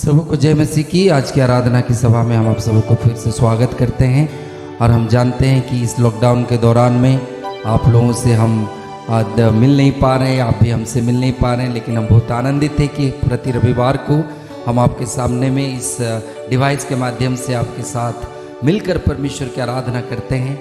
सबको जय मसीह की। आज की आराधना की सभा में हम आप सबको फिर से स्वागत करते हैं। और हम जानते हैं कि इस लॉकडाउन के दौरान में आप लोगों से हम आज मिल नहीं पा रहे हैं, आप भी हमसे मिल नहीं पा रहे हैं, लेकिन हम बहुत आनंदित हैं कि प्रति रविवार को हम आपके सामने में इस डिवाइस के माध्यम से आपके साथ मिलकर परमेश्वर की आराधना करते हैं।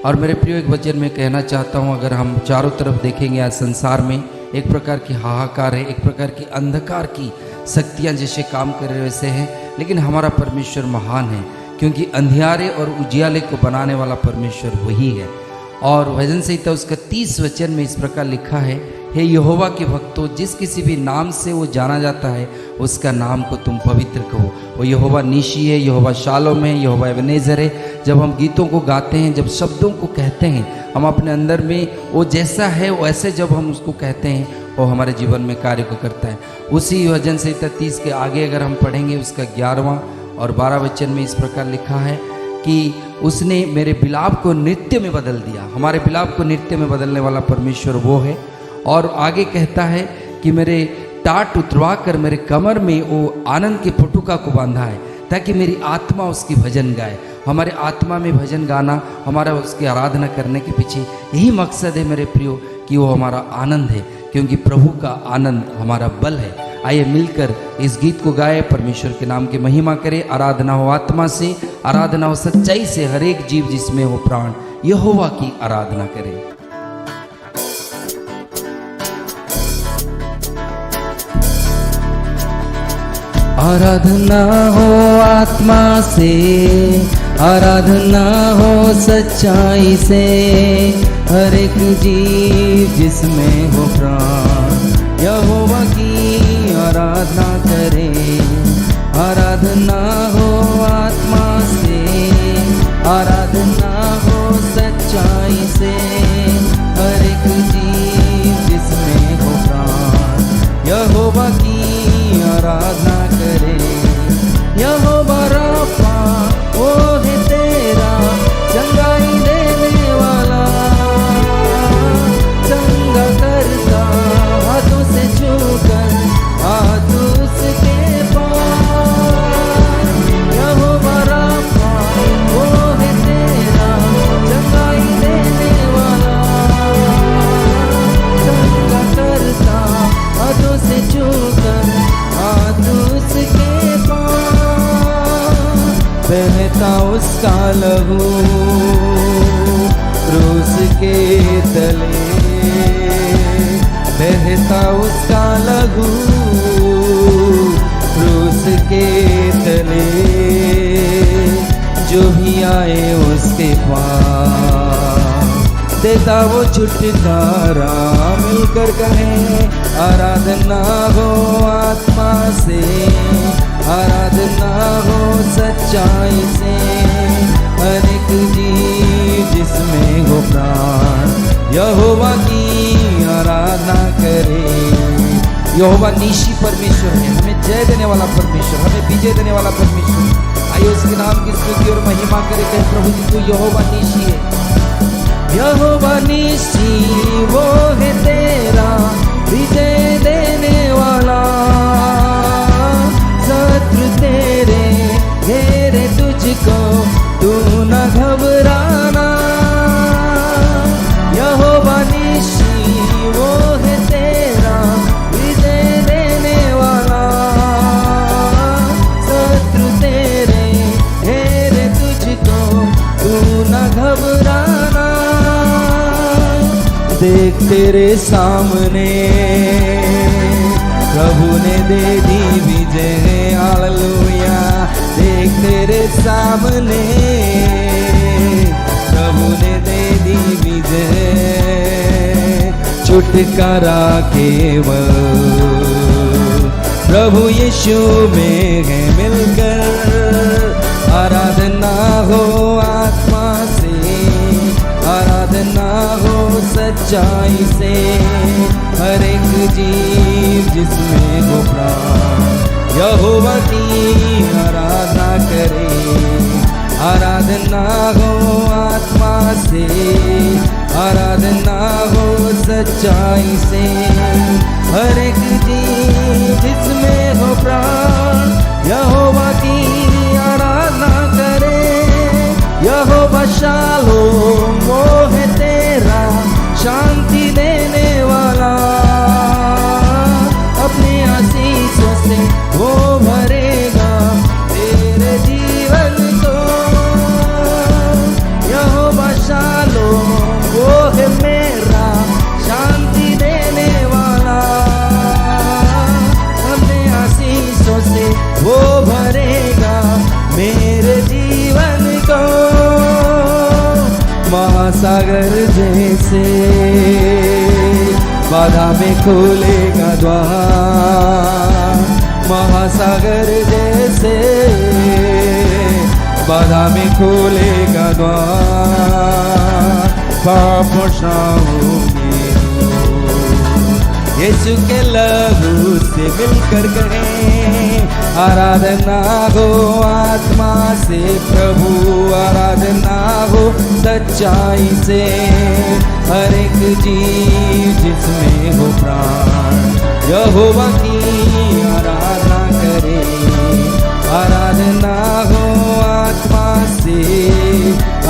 और मेरे प्रिय, एक वचन में कहना चाहता हूँ, अगर हम चारों तरफ देखेंगे आज संसार में एक प्रकार की हाहाकार है, एक प्रकार की अंधकार की शक्तियाँ जैसे काम कर रहे वैसे हैं, लेकिन हमारा परमेश्वर महान है, क्योंकि अंधियारे और उजियाले को बनाने वाला परमेश्वर वही है। और भजन संहिता उसका 30 वचन में इस प्रकार लिखा है, हे यहोवा के भक्तों, जिस किसी भी नाम से वो जाना जाता है उसका नाम को तुम पवित्र कहो। वो यहोवा नीशी है, यहोवा शालोम है, यहोवा एबेनेजर है। जब हम गीतों को गाते हैं, जब शब्दों को कहते हैं, हम अपने अंदर में वो जैसा है वैसे जब हम उसको कहते हैं वो हमारे जीवन में कार्य को करता है। उसी भजन संहिता 30 के आगे अगर हम पढ़ेंगे, उसका 11वां और 12 वचन में इस प्रकार लिखा है कि उसने मेरे बिलाप को नृत्य में बदल दिया। हमारे बिलाप को नृत्य में बदलने वाला परमेश्वर वो है। और आगे कहता है कि मेरे टाट उतरवा कर मेरे कमर में वो आनंद के पटुका को बांधा है, ताकि मेरी आत्मा उसकी भजन गाए। हमारे आत्मा में भजन गाना, हमारा उसकी आराधना करने के पीछे यही मकसद है मेरे प्रियो, कि वो हमारा आनंद है, क्योंकि प्रभु का आनंद हमारा बल है। आइए मिलकर इस गीत को गाए, परमेश्वर के नाम की महिमा करें। आराधना हो आत्मा से, आराधना हो सच्चाई से, हर एक जीव जिसमें हो प्राण यहोवा की आराधना करे। आराधना हो आत्मा से, आराधना हो सच्चाई से, हर एक जीव जिसमें हो प्राण यहोवा की आराधना करे। आराधना हो आत्मा से, आराधना हो सच्चाई से, हर एक जीव जिसमें हो प्राण यहोवा की आराधना करे। यहोवा राफा वो है तेरा चंगाई देने वाला, चंगा करता हाथों से छूकर हाथ उसके पास। यहोवा राफा वो है तेरा चंगाई देने वाला, चंगा करता हाथों से छूकर हाथ उसके पास। बहता उसका लहू क्रूस के तले, बहता उसका लहू क्रूस के तले, जो भी आए उसके पास देता वो छुटकारा। मिलकर कहें आराधना हो आत्मा से, आराधना हो सच्चाई से, हर एक जीव जिसमें हो प्राण यहोवा की आराधना करे। यहोवा नीशी परमेश्वर है, हमें जय देने वाला परमेश्वर, हमें विजय देने वाला परमेश्वर। आइए उसके नाम की स्तुति और महिमा करे। कहे प्रभु जी तू यहोवा नीशी है। यहोवा नीशी वो है तेरा विजय देने वाला, शत्रु तेरे घेरे तुझको तू न घबराना। यहोवा नीशी वो है तेरा विजय देने वाला, शत्रु तेरे घेरे तुझको तू न घबराना। देख तेरे सामने प्रभु ने दे दी विजय, हालेलुया। देख तेरे सामने प्रभु ने दे दी विजय, छुटकारा केवल प्रभु यीशु में है। मिलकर आराधना हो आत्मा से, आराधना हो सच्चाई से, हर एक जीव जिसमें हो प्राण यहोवा की आराधना करे। आराधना हो आत्मा से, आराधना हो सच्चाई से, हर एक जीव जिसमें हो प्राण शालोम वो है तेरा शांति देने वाला, अपने आशीषों से वो भरेगा तेरे जीवन को। यहोवा शालोम वो है मेरा शांति देने वाला, अपने आशीषों से वो भरेगा मेरे जीवन को। महासागर जैसे बाधा में खोलेगा द्वार, महासागर जैसे बाधा में खोलेगा द्वार। पाप क्षमाओगे यीशु के लहू से मिलकर गए, आराधना हो आत्मा से प्रभु, आराधना हो सच्चाई से। हर एक जीव जिसमें हो प्राण यहोवा की आराधना करे, आराधना हो आत्मा से,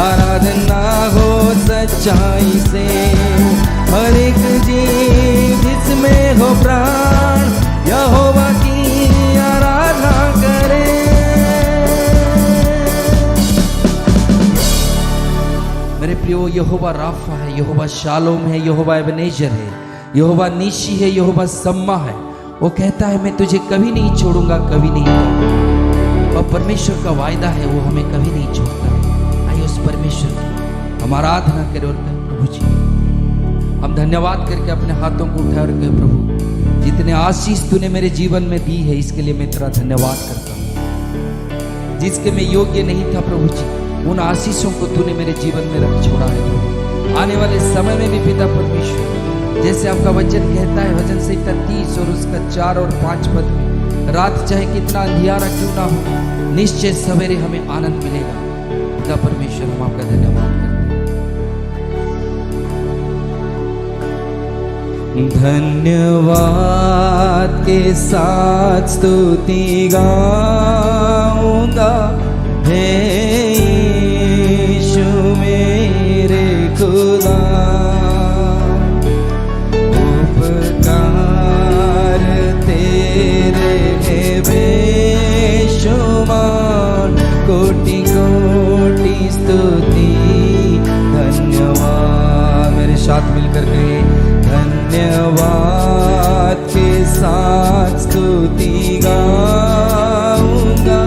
आराधना हो सच्चाई से। हर एक जीव जिसमें हो प्राण यहोवा की आराधना करे। मेरे प्रियो, यहोवा राफा है, यहोवा शालोम है, यहोवा एबेनेजर है, यहोवा नीशी है, यहोवा सम्मा है। वो कहता है मैं तुझे कभी नहीं छोड़ूंगा, कभी नहीं छोड़ूंगा। और परमेश्वर का वायदा है वो हमें कभी नहीं छोड़ता। आइए उस परमेश्वर की हम आराधना करें और कहें प्रभु जी, हम धन्यवाद करके अपने हाथों को उठाए और कहे प्रभु जितने आशीष तूने मेरे जीवन में दी है इसके लिए मैं तेरा धन्यवाद करता हूँ। जिसके मैं योग्य नहीं था प्रभु जी, उन आशीषों को तूने मेरे जीवन में रख छोड़ा है प्रभु। आने वाले समय में भी पिता परमेश्वर, जैसे आपका वचन कहता है वचन संहिता 30 और उसका 4 और 5 पद में, रात चाहे कितना अंधियारा क्यों ना हो, निश्चय सवेरे हमें आनंद मिलेगा। पिता परमेश्वर, हम आपका धन्यवाद करते हैं। धन्यवाद के साथ स्तुति गाऊंगा, हे यीशु मेरे खुदा। उपकार तेरे है बेशुमार, कोटि कोटि स्तुति धन्यवाद। मेरे साथ मिलकर कहे धन्यवाद के साथ स्तुति गाऊंगा,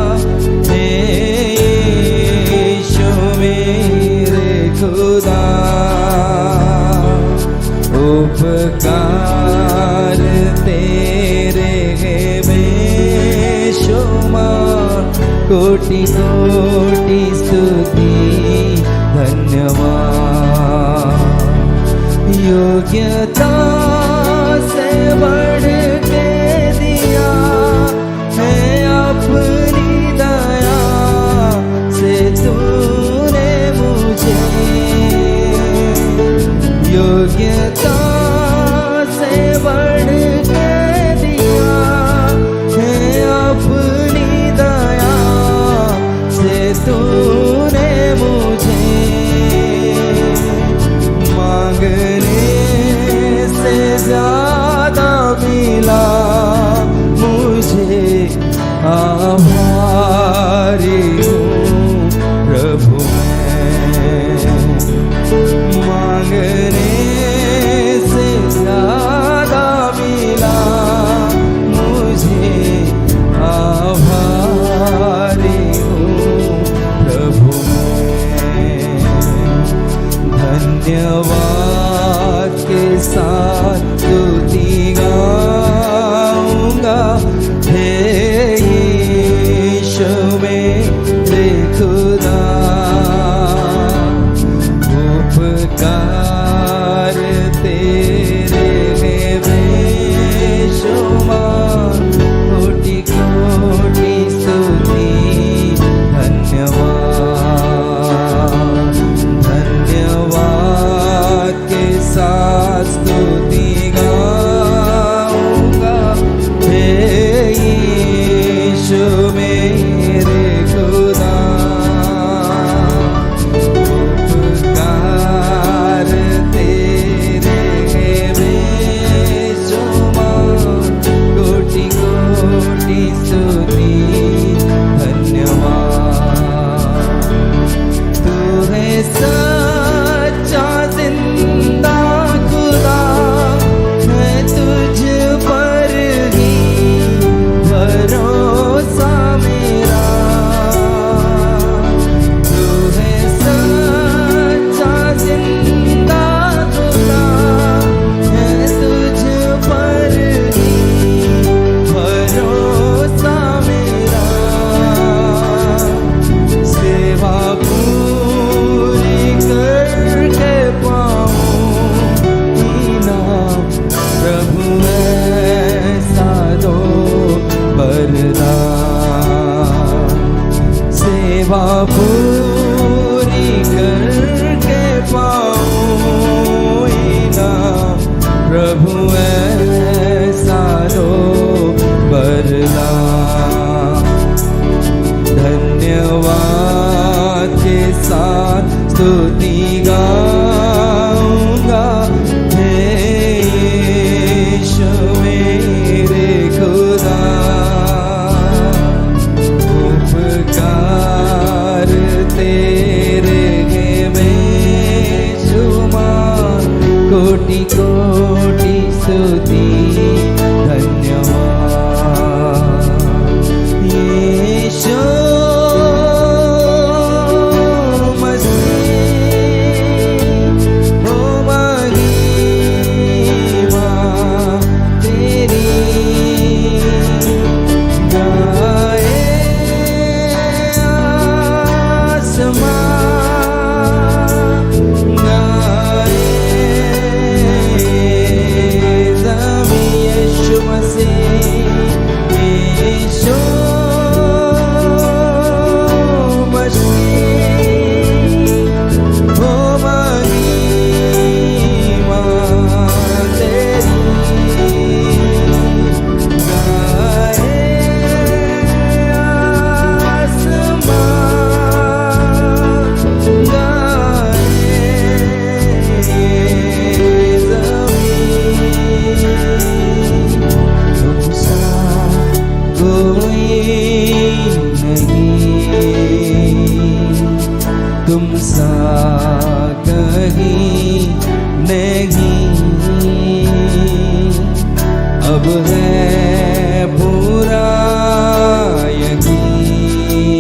हे यीशु मेरे खुदा। उपकार तेरे है बेशुमार, कोटि कोटि स्तुति धन्यवाद। योग्यता से बढ़ के दिया है अपनी दया से तूने मुझे, योग्यता से बढ़ के दिया है अपनी दया से तूने मुझे। मांगने से ज्यादा मिला मुझे, आभारी हूँ प्रभु मैं। मांगने से ज्यादा मिला मुझे, आभारी हूँ प्रभु मैं। धन्यवाद के साथ स्तुति गाऊंगा, हे यीशु मेरे खुदा। उपकार तेरे है बेशुमार, कोटि कोटि स्तुति धन्यवाद। धन्यवाद के साथ स्तुति स्तुति धन्यवाद यीशु मसीह, ओ महिमा तेरी गाए आसमान, गाए ज़मीं, यीशु मसीह, यीशु मसीह, ओ महिमा तेरी गाए आसमान, गाए ज़मीं, तुमसा कोई नहीं, तुमसा कहीं नहीं, अब है पूरा यकीन,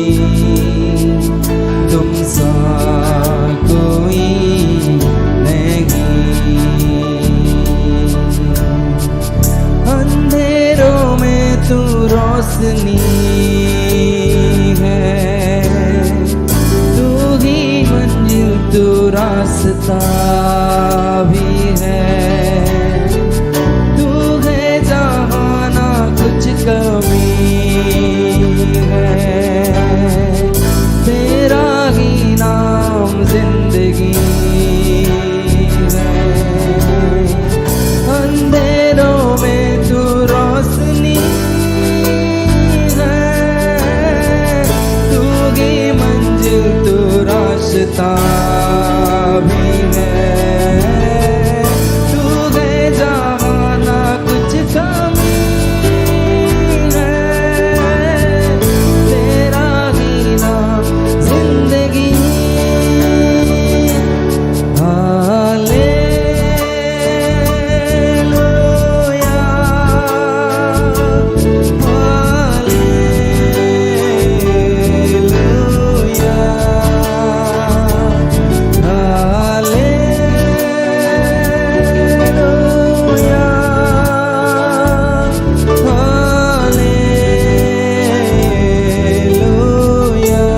तुमसा कोई नहीं। अंधेरों में तू रोशनी है, तू ही मंजिल, तू रास्ता भी है, तू है जहाँ ना कुछ कमी है, तेरा ही नाम जिंदगी है। अंधेरों में तू रोशनी है, तू ही मंजिल, तू रास्ता भी है, तू है जहाँ ना कुछ कमी है, तेरा ही नाम जिंदगी। हालेलुया, हालेलुया,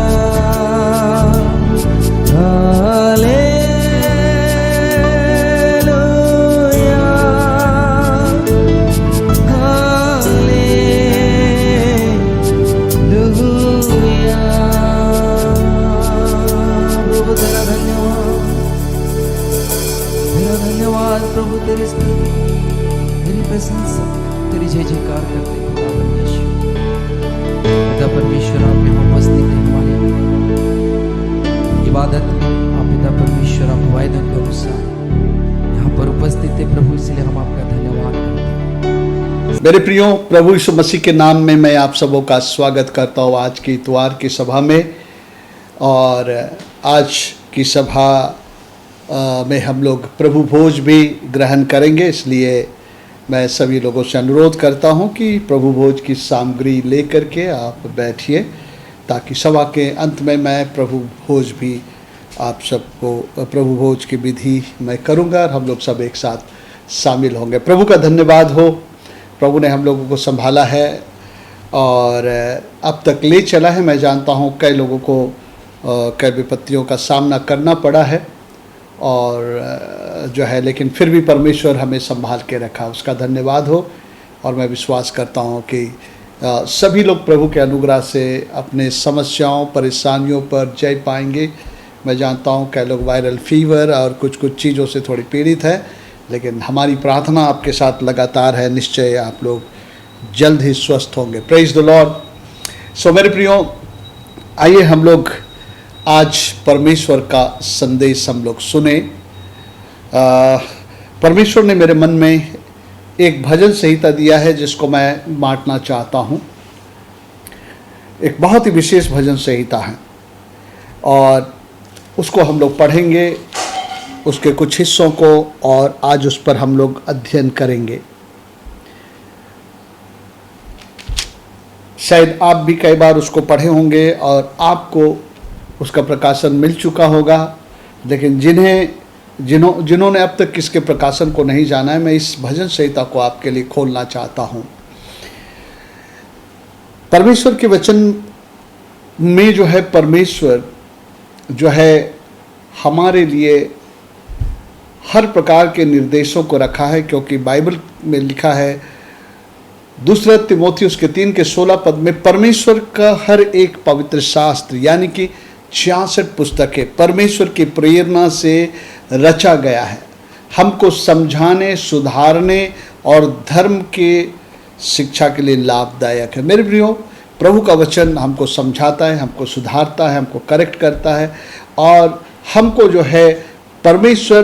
हालेलुया, प्रभु तेरा धन्यवाद, तेरा धन्यवाद प्रभु, तेरी स्तुति, तेरी प्रशंसा, तेरी जय जयकार करते हैं खुदा परमेश्वर। पिता परमेश्वर, आप यहाँ उपस्थित हैं, हमारी इबादत आप पिता परमेश्वर, आप वायदों के अनुसार यहाँ पर उपस्थित है प्रभु, इसलिए हम आपका धन्यवाद करते हैं। मेरे प्रियो, प्रभु यीशु मसीह के नाम में मैं आप सबों का स्वागत करता हूँ आज की इतवार की सभा में। और आज की सभा में हम लोग प्रभु भोज भी ग्रहण करेंगे, इसलिए मैं सभी लोगों से अनुरोध करता हूँ कि प्रभु भोज की सामग्री लेकर के आप बैठिए, ताकि सभा के अंत में मैं प्रभु भोज भी आप सबको प्रभु भोज की विधि मैं करूँगा और हम लोग सब एक साथ शामिल होंगे। प्रभु का धन्यवाद हो, प्रभु ने हम लोगों को संभाला है और अब तक ले चला है। मैं जानता हूँ कई लोगों को कई विपत्तियों का सामना करना पड़ा है और जो है, लेकिन फिर भी परमेश्वर हमें संभाल के रखा, उसका धन्यवाद हो। और मैं विश्वास करता हूँ कि सभी लोग प्रभु के अनुग्रह से अपने समस्याओं परेशानियों पर जय पाएंगे। मैं जानता हूँ कई लोग वायरल फीवर और कुछ चीज़ों से थोड़ी पीड़ित है, लेकिन हमारी प्रार्थना आपके साथ लगातार है, निश्चय आप लोग जल्द ही स्वस्थ होंगे। Praise the Lord. सो मेरे प्रियो, आइए हम लोग आज परमेश्वर का संदेश हम लोग सुने। परमेश्वर ने मेरे मन में एक भजन संहिता दिया है जिसको मैं बांटना चाहता हूँ। एक बहुत ही विशेष भजन संहिता है और उसको हम लोग पढ़ेंगे, उसके कुछ हिस्सों को, और आज उस पर हम लोग अध्ययन करेंगे। शायद आप भी कई बार उसको पढ़े होंगे और आपको उसका प्रकाशन मिल चुका होगा, लेकिन जिन्होंने अब तक इसके प्रकाशन को नहीं जाना है, मैं इस भजन संहिता को आपके लिए खोलना चाहता हूँ। परमेश्वर के वचन में जो है, परमेश्वर जो है हमारे लिए हर प्रकार के निर्देशों को रखा है, क्योंकि बाइबल में लिखा है, दूसरा तिमोथियुस के 3:16 में, परमेश्वर का हर एक पवित्र शास्त्र यानी कि 66 पुस्तकें परमेश्वर की प्रेरणा से रचा गया है, हमको समझाने, सुधारने और धर्म के शिक्षा के लिए लाभदायक है। मेरे प्रियो, प्रभु का वचन हमको समझाता है, हमको सुधारता है, हमको करेक्ट करता है और हमको जो है परमेश्वर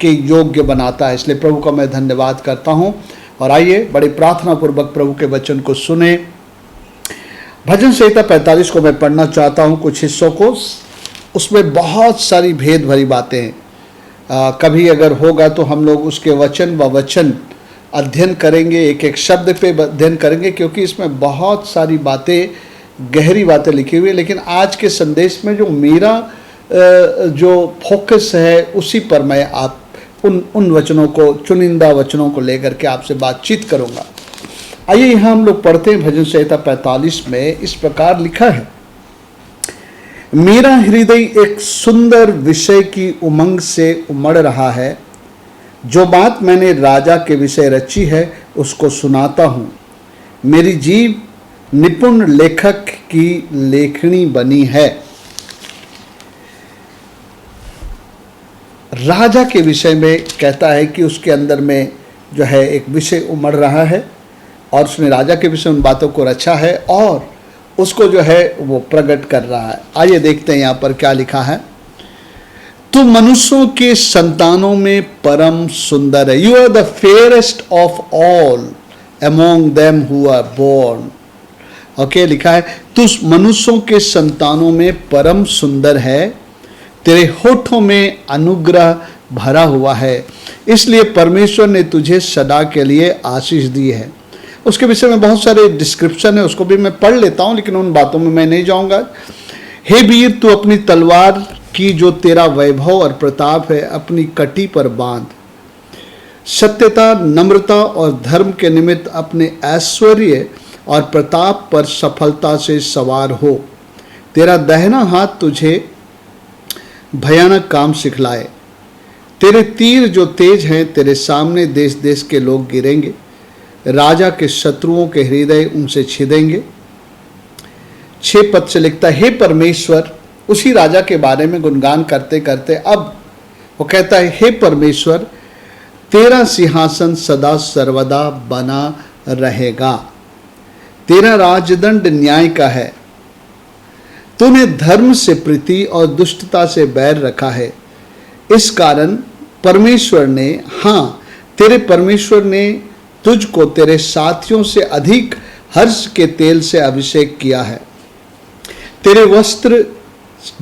के योग्य बनाता है। इसलिए प्रभु का मैं धन्यवाद करता हूँ। और आइए बड़ी प्रार्थना पूर्वक प्रभु के वचन को सुने। भजन संहिता 45 को मैं पढ़ना चाहता हूँ, कुछ हिस्सों को। उसमें बहुत सारी भेद भरी बातें हैं। कभी अगर होगा तो हम लोग उसके वचन व वचन अध्ययन करेंगे, एक एक शब्द पे अध्ययन करेंगे, क्योंकि इसमें बहुत सारी बातें, गहरी बातें लिखी हुई है। लेकिन आज के संदेश में जो मेरा जो फोकस है, उसी पर मैं आप उन वचनों को, चुनिंदा वचनों को लेकर के आपसे बातचीत करूंगा। आइए यहाँ हम लोग पढ़ते हैं भजन संहिता 45 में। इस प्रकार लिखा है, मेरा हृदय एक सुंदर विषय की उमंग से उमड़ रहा है, जो बात मैंने राजा के विषय रची है उसको सुनाता हूँ। मेरी जीभ निपुण लेखक की लेखनी बनी है। राजा के विषय में कहता है कि उसके अंदर में जो है एक विषय उमड़ रहा है और उसने राजा के विषय उन बातों को रचा है और उसको जो है वो प्रकट कर रहा है। आइए देखते हैं यहाँ पर क्या लिखा है। तू मनुष्यों के संतानों में परम सुंदर है। You are the fairest of all among them who are born. Okay, लिखा है तू मनुष्यों के संतानों में परम सुंदर है, तेरे होठों में अनुग्रह भरा हुआ है, इसलिए परमेश्वर ने तुझे सदा के लिए आशीष दी है। उसके विषय में बहुत सारे डिस्क्रिप्शन है, उसको भी मैं पढ़ लेता हूँ, लेकिन उन बातों में मैं नहीं जाऊँगा। हे वीर, तू अपनी तलवार की जो तेरा वैभव और प्रताप है अपनी कटी पर बांध। सत्यता, नम्रता और धर्म के निमित्त अपने ऐश्वर्य और प्रताप पर सफलता से सवार हो। तेरा दाहिना हाथ तुझे भयानक काम सिखलाए। तेरे तीर जो तेज हैं, तेरे सामने देश देश के लोग गिरेंगे, राजा के शत्रुओं के हृदय उनसे छिदेंगे। 6 पद से लिखता है, हे परमेश्वर, उसी राजा के बारे में गुणगान करते करते अब वो कहता है, हे परमेश्वर, तेरा सिंहासन सदा सर्वदा बना रहेगा, तेरा राजदंड न्याय का है, तूने धर्म से प्रीति और दुष्टता से बैर रखा है। इस कारण परमेश्वर ने, हाँ, तेरे परमेश्वर ने तुझको तेरे साथियों से अधिक हर्ष के तेल से अभिषेक किया है। तेरे वस्त्र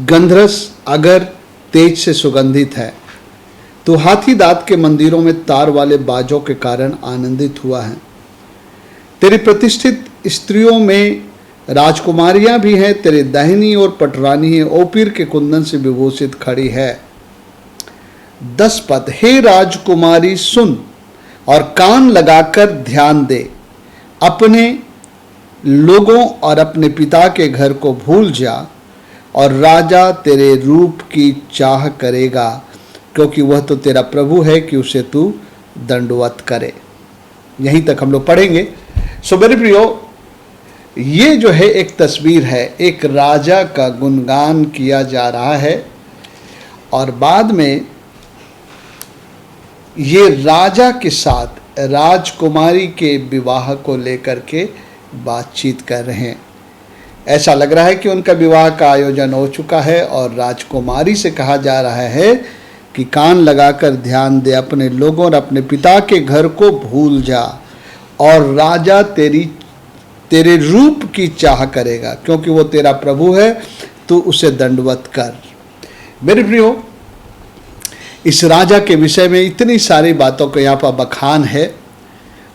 गंधरस अगर तेज से सुगंधित है। तू हाथी दांत के मंदिरों में तार वाले बाजों के कारण आनंदित हुआ है। तेरी प्रतिष्ठित स्त्रियों में राजकुमारियां भी हैं, तेरे दाहिनी ओर पटरानी है, ओपीर के कुंदन से विभूषित खड़ी है। 10 पद, हे राजकुमारी सुन और कान लगाकर ध्यान दे, अपने लोगों और अपने पिता के घर को भूल जा, और राजा तेरे रूप की चाह करेगा, क्योंकि वह तो तेरा प्रभु है कि उसे तू दंडवत करे। यहीं तक हम लोग पढ़ेंगे। सो मेरे प्रियो, ये जो है एक तस्वीर है, एक राजा का गुणगान किया जा रहा है और बाद में ये राजा के साथ राजकुमारी के विवाह को लेकर के बातचीत कर रहे हैं। ऐसा लग रहा है कि उनका विवाह का आयोजन हो चुका है और राजकुमारी से कहा जा रहा है कि कान लगाकर ध्यान दे, अपने लोगों और अपने पिता के घर को भूल जा, और राजा तेरे रूप की चाह करेगा, क्योंकि वो तेरा प्रभु है, तू उसे दंडवत कर। मेरे प्रियो, इस राजा के विषय में इतनी सारी बातों का यहाँ पर बखान है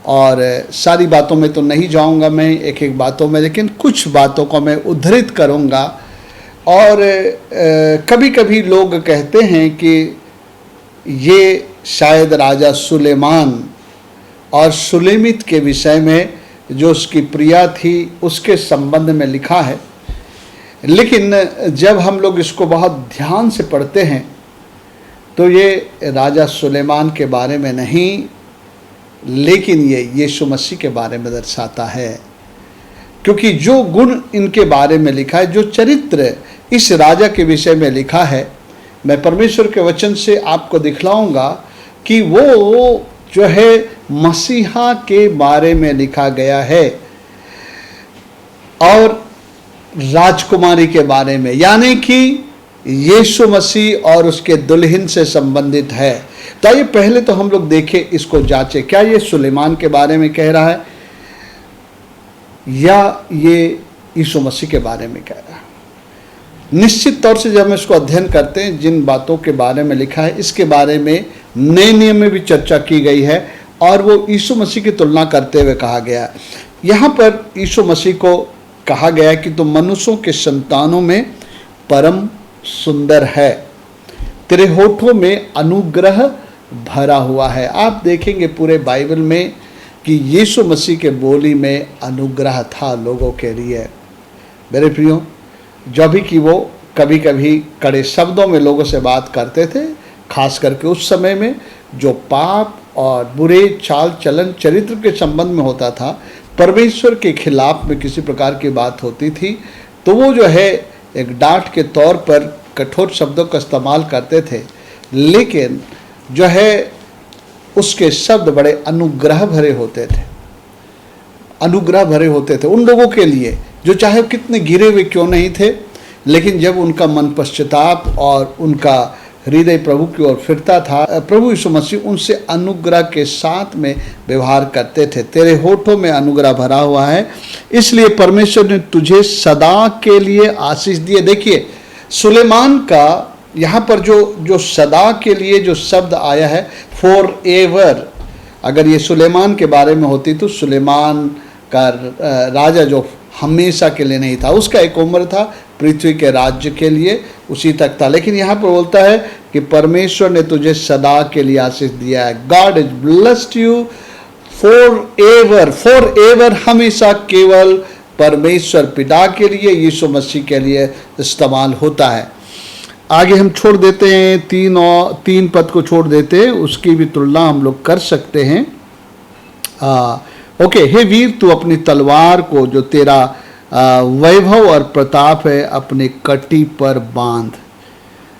और सारी बातों में तो नहीं जाऊंगा मैं एक एक बातों में, लेकिन कुछ बातों को मैं उद्धृत करूंगा। और कभी कभी लोग कहते हैं कि ये शायद राजा सुलेमान और सुलेमित के विषय में, जो उसकी प्रिया थी उसके संबंध में लिखा है। लेकिन जब हम लोग इसको बहुत ध्यान से पढ़ते हैं तो ये राजा सुलेमान के बारे में नहीं, लेकिन ये यीशु मसीह के बारे में दर्शाता है। क्योंकि जो गुण इनके बारे में लिखा है, जो चरित्र इस राजा के विषय में लिखा है, मैं परमेश्वर के वचन से आपको दिखलाऊंगा कि वो जो है मसीहा के बारे में लिखा गया है और राजकुमारी के बारे में, यानी कि यीशु मसीह और उसके दुल्हन से संबंधित है। तो आइए पहले तो हम लोग देखें, इसको जांचें, क्या ये सुलेमान के बारे में कह रहा है या ये यीशु मसीह के बारे में कह रहा है। निश्चित तौर से जब हम इसको अध्ययन करते हैं, जिन बातों के बारे में लिखा है, इसके बारे में नए नियम में भी चर्चा की गई है और वो यीशु मसीह की तुलना करते हुए कहा गया। यहाँ पर यीशु मसीह को कहा गया कि तुम मनुष्यों के संतानों में परम सुंदर है, तेरे होठों में अनुग्रह भरा हुआ है। आप देखेंगे पूरे बाइबल में कि यीशु मसीह के बोली में अनुग्रह था लोगों के लिए। मेरे प्रियो, जो भी कि वो कभी कभी कड़े शब्दों में लोगों से बात करते थे, खास करके उस समय में जो पाप और बुरे चाल चलन चरित्र के संबंध में होता था, परमेश्वर के खिलाफ में किसी प्रकार की बात होती थी, तो वो जो है एक डांट के तौर पर कठोर शब्दों का इस्तेमाल करते थे। लेकिन जो है उसके शब्द बड़े अनुग्रह भरे होते थे, अनुग्रह भरे होते थे उन लोगों के लिए जो चाहे कितने गिरे हुए क्यों नहीं थे, लेकिन जब उनका मन पश्चाताप और उनका हृदय प्रभु की ओर फिरता था, प्रभु यीशु मसीह उनसे अनुग्रह के साथ में व्यवहार करते थे। तेरे होठों में अनुग्रह भरा हुआ है, इसलिए परमेश्वर ने तुझे सदा के लिए आशीष दिए। देखिए सुलेमान का यहाँ पर जो सदा के लिए जो शब्द आया है, फॉर एवर, अगर ये सुलेमान के बारे में होती तो सुलेमान का राजा जो हमेशा के लिए नहीं था, उसका एक उम्र था पृथ्वी के राज्य के लिए, उसी तक था। लेकिन यहाँ पर बोलता है कि परमेश्वर ने तुझे सदा के लिए आशीष दिया है। God is blessed you for ever, for ever हमेशा केवल परमेश्वर पिता के लिए, यीशु मसीह के लिए इस्तेमाल होता है। आगे हम छोड़ देते हैं, तीन पद को छोड़ देते हैं, उसकी भी तुलना हम लोग कर सकते हैं। ओके, हे वीर, तू अपनी तलवार को जो तेरा वैभव और प्रताप है अपने कटी पर बांध,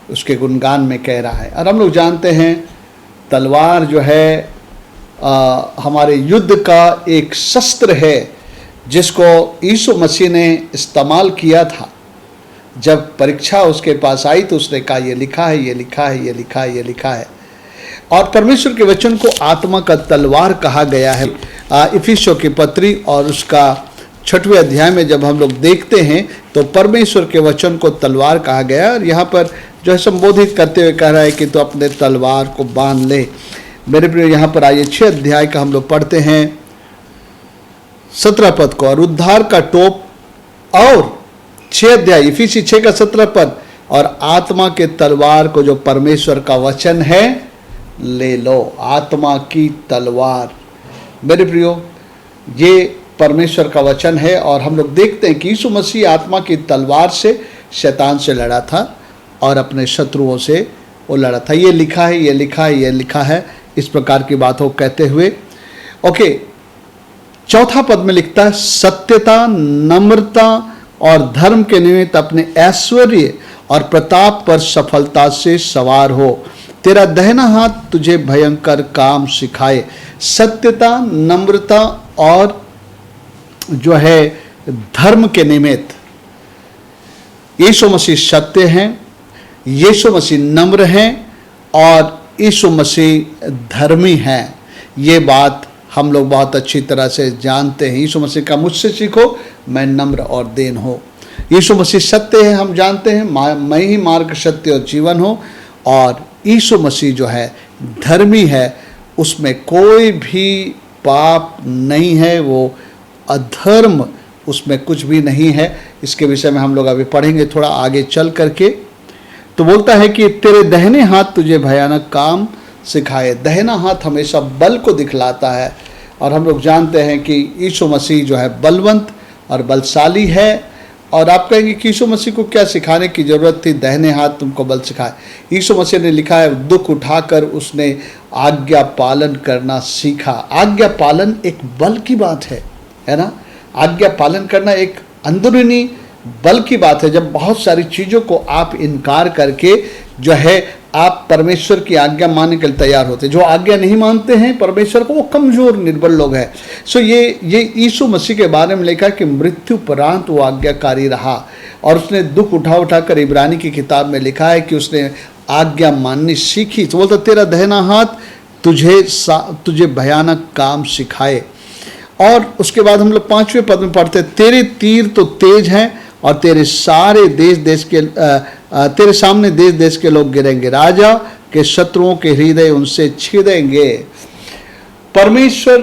उसके गुणगान में कह रहा है। और हम लोग जानते हैं तलवार जो है हमारे युद्ध का एक शस्त्र है, जिसको यीशु मसीह ने इस्तेमाल किया था। जब परीक्षा उसके पास आई तो उसने कहा ये लिखा है, ये लिखा है, ये लिखा है, ये लिखा है। और परमेश्वर के वचन को आत्मा का तलवार कहा गया है। इफिसियों की पत्री और उसका 6वें अध्याय में जब हम लोग देखते हैं तो परमेश्वर के वचन को तलवार कहा गया है। और यहाँ पर जो है संबोधित करते हुए कह रहा है कि तो अपने तलवार को बांध ले। मेरे प्रिय, यहाँ पर आइए 6 अध्याय का हम लोग पढ़ते हैं 17 पद को। और उद्धार का टोप, और 6 अध्याय इफिसी 6 का 17 पद, और आत्मा के तलवार को जो परमेश्वर का वचन है ले लो। आत्मा की तलवार, मेरे प्रियो, ये परमेश्वर का वचन है। और हम लोग देखते हैं कि यीशु मसीह आत्मा की तलवार से शैतान से लड़ा था और अपने शत्रुओं से वो लड़ा था। ये लिखा है, ये लिखा है, ये लिखा है, इस प्रकार की बातों को कहते हुए। ओके, 4 पद में लिखता है, सत्यता, नम्रता और धर्म के निमित्त अपने ऐश्वर्य और प्रताप पर सफलता से सवार हो। तेरा दाहिना हाथ तुझे भयंकर काम सिखाए। सत्यता, नम्रता और जो है धर्म के निमित्त, यीशु मसीह सत्य हैं, यीशु मसीह नम्र हैं और यीशु मसीह धर्मी हैं। ये बात हम लोग बहुत अच्छी तरह से जानते हैं। यीशु मसीह का मुझसे सीखो, मैं नम्र और दीन हो। यीशु मसीह सत्य है, हम जानते हैं, मैं ही मार्ग, सत्य और जीवन हो। और यीशु मसीह जो है धर्मी है, उसमें कोई भी पाप नहीं है, वो अधर्म उसमें कुछ भी नहीं है। इसके विषय में हम लोग अभी पढ़ेंगे थोड़ा आगे चल करके। तो बोलता है कि तेरे दाहिने हाथ तुझे भयानक काम सिखाए। दाहिना हाथ हमेशा बल को दिखलाता है, और हम लोग जानते हैं कि यीशु मसीह जो है बलवंत और बलशाली है। और आप कहेंगे कि यीशु मसीह को क्या सिखाने की ज़रूरत थी, दाहिने हाथ तुमको बल सिखाए। यीशु मसीह ने लिखा है, दुख उठाकर उसने आज्ञा पालन करना सीखा। आज्ञा पालन एक बल की बात है ना। आज्ञा पालन करना एक अंदरूनी बल की बात है। जब बहुत सारी चीज़ों को आप इनकार करके जो है आप परमेश्वर की आज्ञा मानने के लिए तैयार होते। जो आज्ञा नहीं मानते हैं परमेश्वर को, वो कमज़ोर निर्बल लोग हैं। सो ये यीशु मसीह के बारे में लिखा कि मृत्यु उपरांत वो आज्ञाकारी रहा, और उसने दुख उठा कर इब्रानी की किताब में लिखा है कि उसने आज्ञा माननी सीखी। तो बोलता तेरा दाहिना हाथ तुझे भयानक काम सिखाए। और उसके बाद हम लोग 5वें पद में पढ़ते, तेरे तीर तो तेज हैं और तेरे सारे तेरे सामने देश देश के लोग गिरेंगे, राजा के शत्रुओं के हृदय उनसे छेदेंगे। परमेश्वर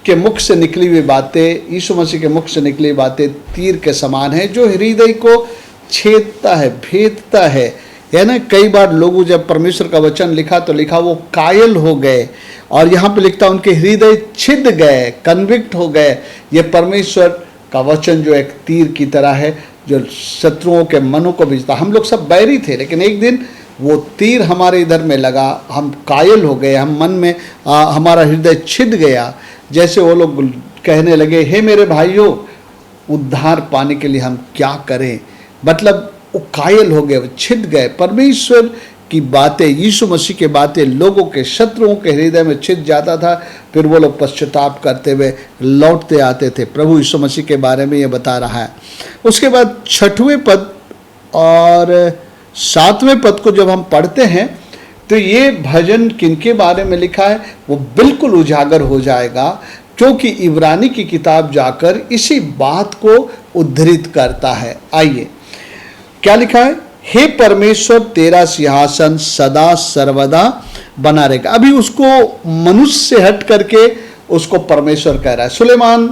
के मुख से निकली हुई बातें, यीशु मसीह के मुख से निकली हुई बातें तीर के समान है, जो हृदय को छेदता है, भेदता है ना। कई बार लोगों जब परमेश्वर का वचन लिखा तो लिखा वो कायल हो गए, और यहाँ पे लिखता उनके हृदय छिद गए, कन्विक्ट हो गए। ये परमेश्वर का वचन जो एक तीर की तरह है, जो शत्रुओं के मनों को बीजता। हम लोग सब बैरी थे, लेकिन एक दिन वो तीर हमारे इधर में लगा, हम कायल हो गए, हम मन में हमारा हृदय छिद गया। जैसे वो लोग कहने लगे, हे मेरे भाइयों, उद्धार पाने के लिए हम क्या करें। मतलब वो कायल हो गए, वो छिद गए। परमेश्वर की बातें, यीशु मसीह की बातें लोगों के शत्रुओं के हृदय में छिद जाता था। फिर वो लोग पश्चाताप करते हुए लौटते आते थे। प्रभु यीशु मसीह के बारे में ये बता रहा है। उसके बाद 6वें पद और 7वें पद को जब हम पढ़ते हैं तो ये भजन किनके बारे में लिखा है वो बिल्कुल उजागर हो जाएगा, क्योंकि इब्रानी की किताब जाकर इसी बात को उद्धृत करता है। आइए क्या लिखा है, हे परमेश्वर तेरा सिंहासन सदा सर्वदा बना रहेगा। अभी उसको मनुष्य से हट करके उसको परमेश्वर कह रहा है। सुलेमान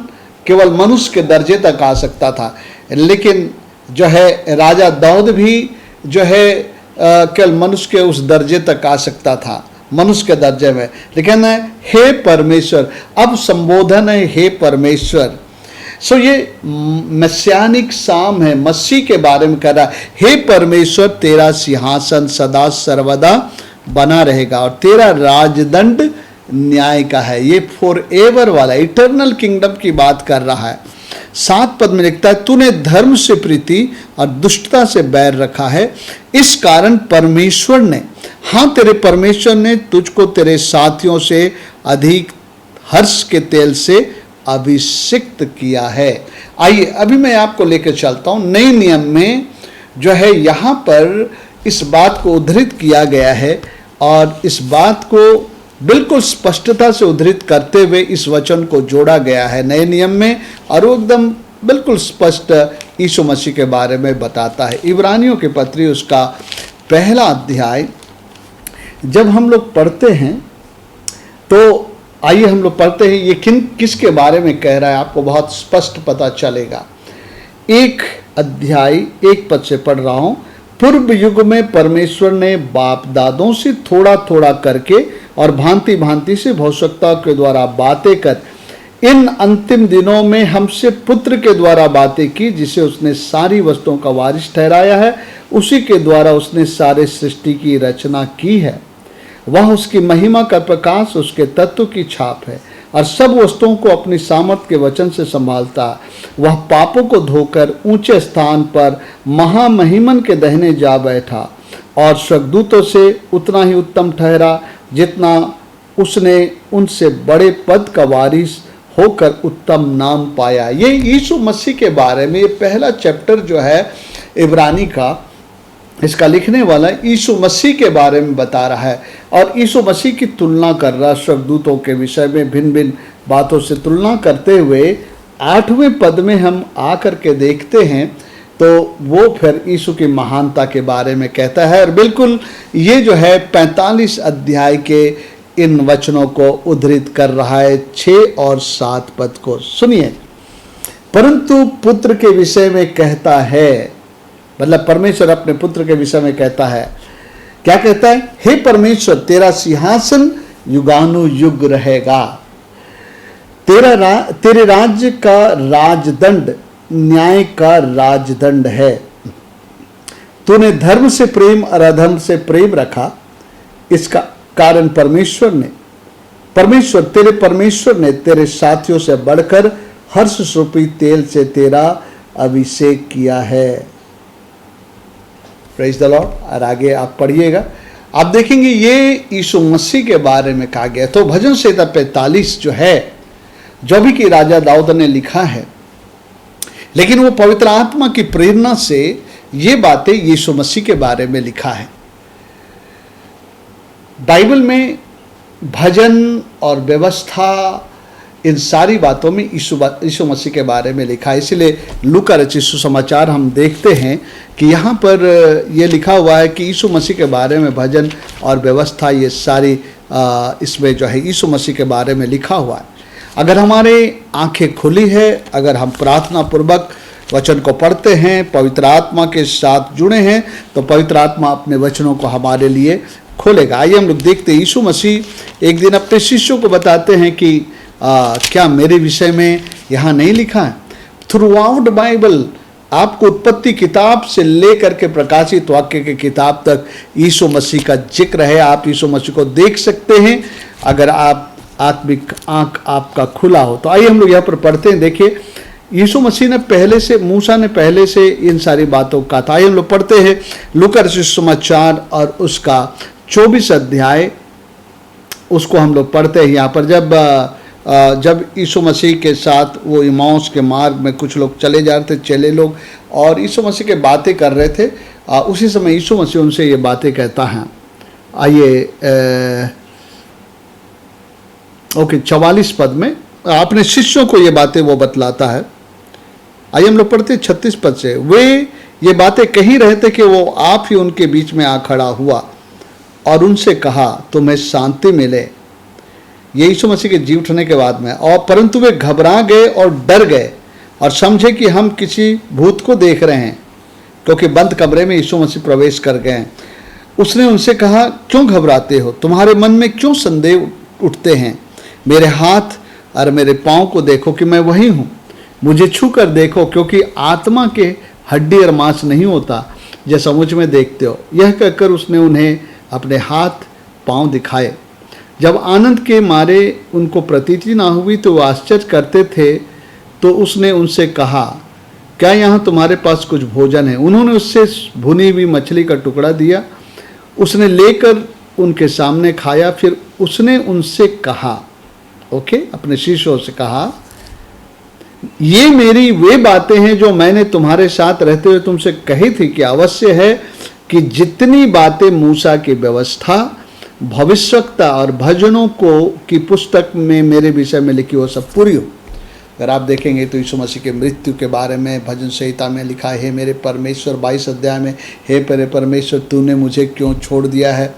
केवल मनुष्य के दर्जे तक आ सकता था, लेकिन जो है राजा दाऊद भी जो है केवल मनुष्य के उस दर्जे तक आ सकता था, मनुष्य के दर्जे में। लेकिन हे परमेश्वर, अब संबोधन है हे परमेश्वर। सो ये मस्यानिक साम है, मसीह के बारे में कह रहा है, हे परमेश्वर तेरा सिंहासन सदा सर्वदा बना रहेगा और तेरा राजदंड न्याय का है। ये फॉर एवर वाला इटर्नल किंगडम की बात कर रहा है। 7 पद में लिखता है, तूने धर्म से प्रीति और दुष्टता से बैर रखा है, इस कारण परमेश्वर ने, हाँ तेरे परमेश्वर ने तुझको तेरे साथियों से अधिक हर्ष के तेल से अभिषिक्त किया है। आइए अभी मैं आपको लेकर चलता हूँ नए नियम में जो है, यहाँ पर इस बात को उद्धृत किया गया है और इस बात को बिल्कुल स्पष्टता से उद्धृत करते हुए इस वचन को जोड़ा गया है नए नियम में, और वो एकदम बिल्कुल स्पष्ट यीशु मसीह के बारे में बताता है। इब्रानियों की पत्री उसका 1 अध्याय जब हम लोग पढ़ते हैं तो आइए हम लोग पढ़ते हैं ये किसके बारे में कह रहा है, आपको बहुत स्पष्ट पता चलेगा। 1 अध्याय 1 पद से पढ़ रहा हूं। पूर्व युग में परमेश्वर ने बाप दादों से थोड़ा थोड़ा करके और भांति भांति से भविष्यवक्ताओं के द्वारा बातें कर इन अंतिम दिनों में हमसे पुत्र के द्वारा बातें की, जिसे उसने सारी वस्तुओं का वारिस ठहराया है। उसी के द्वारा उसने सारे सृष्टि की रचना की है। वह उसकी महिमा का प्रकाश, उसके तत्व की छाप है और सब वस्तुओं को अपनी सामर्थ के वचन से संभालता है। वह पापों को धोकर ऊंचे स्थान पर महामहिमन के दाहिने जा बैठा और स्वर्गदूतों से उतना ही उत्तम ठहरा जितना उसने उनसे बड़े पद का वारिस होकर उत्तम नाम पाया। ये यीशु मसीह के बारे में ये पहला चैप्टर जो है इब्रानी का, इसका लिखने वाला यीशु मसीह के बारे में बता रहा है और यीशु मसीह की तुलना कर रहा है स्वर्गदूतों के विषय में भिन्न भिन्न बातों से तुलना करते हुए 8वें पद में हम आकर के देखते हैं तो वो फिर यीशु की महानता के बारे में कहता है। और बिल्कुल ये जो है 45 अध्याय के इन वचनों को उद्धृत कर रहा है 6 और 7 पद को सुनिए। परंतु पुत्र के विषय में कहता है, मतलब परमेश्वर अपने पुत्र के विषय में कहता है, क्या कहता है? हे परमेश्वर, तेरा सिंहासन युगानुयुग रहेगा, तेरे राज्य का राजदंड न्याय का राजदंड है। तूने धर्म से प्रेम और अधर्म से प्रेम रखा, इसका कारण तेरे परमेश्वर ने तेरे साथियों से बढ़कर हर्ष रूपी तेल से तेरा अभिषेक किया है। Praise the Lord. और आगे आप पढ़िएगा, आप देखेंगे ये यीशु मसीह के बारे में कहा गया। तो भजन संहिता 45 जो है, जो भी कि राजा दाऊद ने लिखा है, लेकिन वो पवित्र आत्मा की प्रेरणा से ये बातें यीशु मसीह के बारे में लिखा है। बाइबल में भजन और व्यवस्था, इन सारी बातों में यीशु मसीह के बारे में लिखा है। इसलिए लूका रचित सुसमाचार हम देखते हैं कि यहाँ पर ये लिखा हुआ है कि यीशु मसीह के बारे में भजन और व्यवस्था, ये सारी इसमें जो है यीशु मसीह के बारे में लिखा हुआ है। अगर हमारे आंखें खुली है, अगर हम प्रार्थना पूर्वक वचन को पढ़ते हैं, पवित्र आत्मा के साथ जुड़े हैं, तो पवित्र आत्मा अपने वचनों को हमारे लिए खोलेगा। आइए हम लोग देखते हैं। यीशु मसीह एक दिन अपने शिष्यों को बताते हैं कि क्या मेरे विषय में यहाँ नहीं लिखा है? थ्रू आउट बाइबल, आपको उत्पत्ति किताब से लेकर के प्रकाशित वाक्य की किताब तक यीशु मसीह का जिक्र है। आप यीशु मसीह को देख सकते हैं अगर आप आत्मिक आंख आपका खुला हो। तो आइए हम लोग यहाँ पर पढ़ते हैं। देखिए, यीशु मसीह ने पहले से, मूसा ने पहले से इन सारी बातों का था। आइए हम लोग पढ़ते हैं लूका रचित सुसमाचार और उसका 24 अध्याय, उसको हम लोग पढ़ते हैं। यहाँ पर जब यीशु मसीह के साथ वो इमाउस के मार्ग में कुछ लोग चले जा रहे थे, चेले लोग, और यीशु मसीह के बातें कर रहे थे, उसी समय यीशु मसीह उनसे ये बातें कहता है। आइए 44 पद में अपने शिष्यों को ये बातें वो बतलाता है। आइए हम लोग पढ़ते हैं 36 पद से। वे ये बातें कही रहे थे कि वो आप ही उनके बीच में आ खड़ा हुआ और उनसे कहा, तुम्हें शांति मिले। ये यीशु मसीह के जी उठने के बाद में, और परंतु वे घबरा गए और डर गए और समझे कि हम किसी भूत को देख रहे हैं, क्योंकि बंद कमरे में यीशु मसीह प्रवेश कर गए। उसने उनसे कहा, क्यों घबराते हो? तुम्हारे मन में क्यों संदेह उठते हैं? मेरे हाथ और मेरे पाँव को देखो कि मैं वही हूँ। मुझे छू कर देखो, क्योंकि आत्मा के हड्डी और मांस नहीं होता जैसा मुझ में देखते हो। यह कहकर उसने उन्हें अपने हाथ पाँव दिखाए। जब आनंद के मारे उनको प्रतीति ना हुई तो वो आश्चर्य करते थे। तो उसने उनसे कहा, क्या यहाँ तुम्हारे पास कुछ भोजन है? उन्होंने उससे भुनी हुई मछली का टुकड़ा दिया। उसने लेकर उनके सामने खाया। फिर उसने उनसे कहा, अपने शिष्यों से कहा, ये मेरी वे बातें हैं जो मैंने तुम्हारे साथ रहते हुए तुमसे कही थी कि अवश्य है कि जितनी बातें मूसा की व्यवस्था, भविष्यवक्ता और भजनों की पुस्तक में मेरे विषय में लिखी वो सब पूरी हो। अगर आप देखेंगे तो यीशु मसीह के मृत्यु के बारे में भजन संहिता में लिखा है, हे मेरे परमेश्वर, 22 अध्याय में, हे मेरे परमेश्वर तूने मुझे क्यों छोड़ दिया है।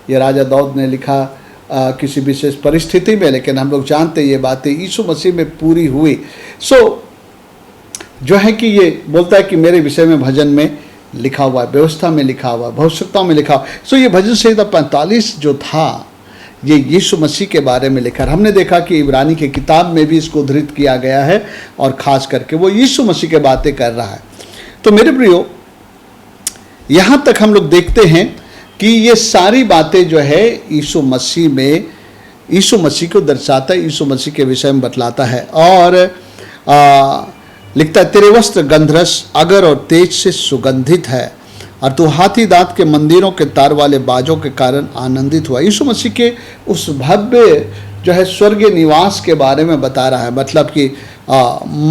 ये राजा दाऊद ने लिखा किसी विशेष परिस्थिति में, लेकिन हम लोग जानते हैं ये बातें यीशु मसीह में पूरी हुई। जो है कि ये बोलता है कि मेरे विषय में भजन में लिखा हुआ है, व्यवस्था में लिखा हुआ है, भविष्यवक्ताओं में लिखा हुआ है। ये भजन संहिता 45 जो था, ये यीशु मसीह के बारे में लिखा है। हमने देखा कि इब्रानी की किताब में भी इसको उद्धृत किया गया है, और ख़ास करके वो यीशु मसीह के बातें कर रहा है। तो मेरे प्रियो, यहाँ तक हम लोग देखते हैं कि ये सारी बातें जो है यीशु मसीह में, यीशु मसीह को दर्शाता है, यीशु मसीह के विषय में बतलाता है। और लिखता है, तेरे वस्त्र गंधरस, अगर और तेज से सुगंधित है, और तू हाथी दांत के मंदिरों के तार वाले बाजों के कारण आनंदित हुआ। यीशु मसीह के उस भव्य जो है स्वर्गीय निवास के बारे में बता रहा है, मतलब कि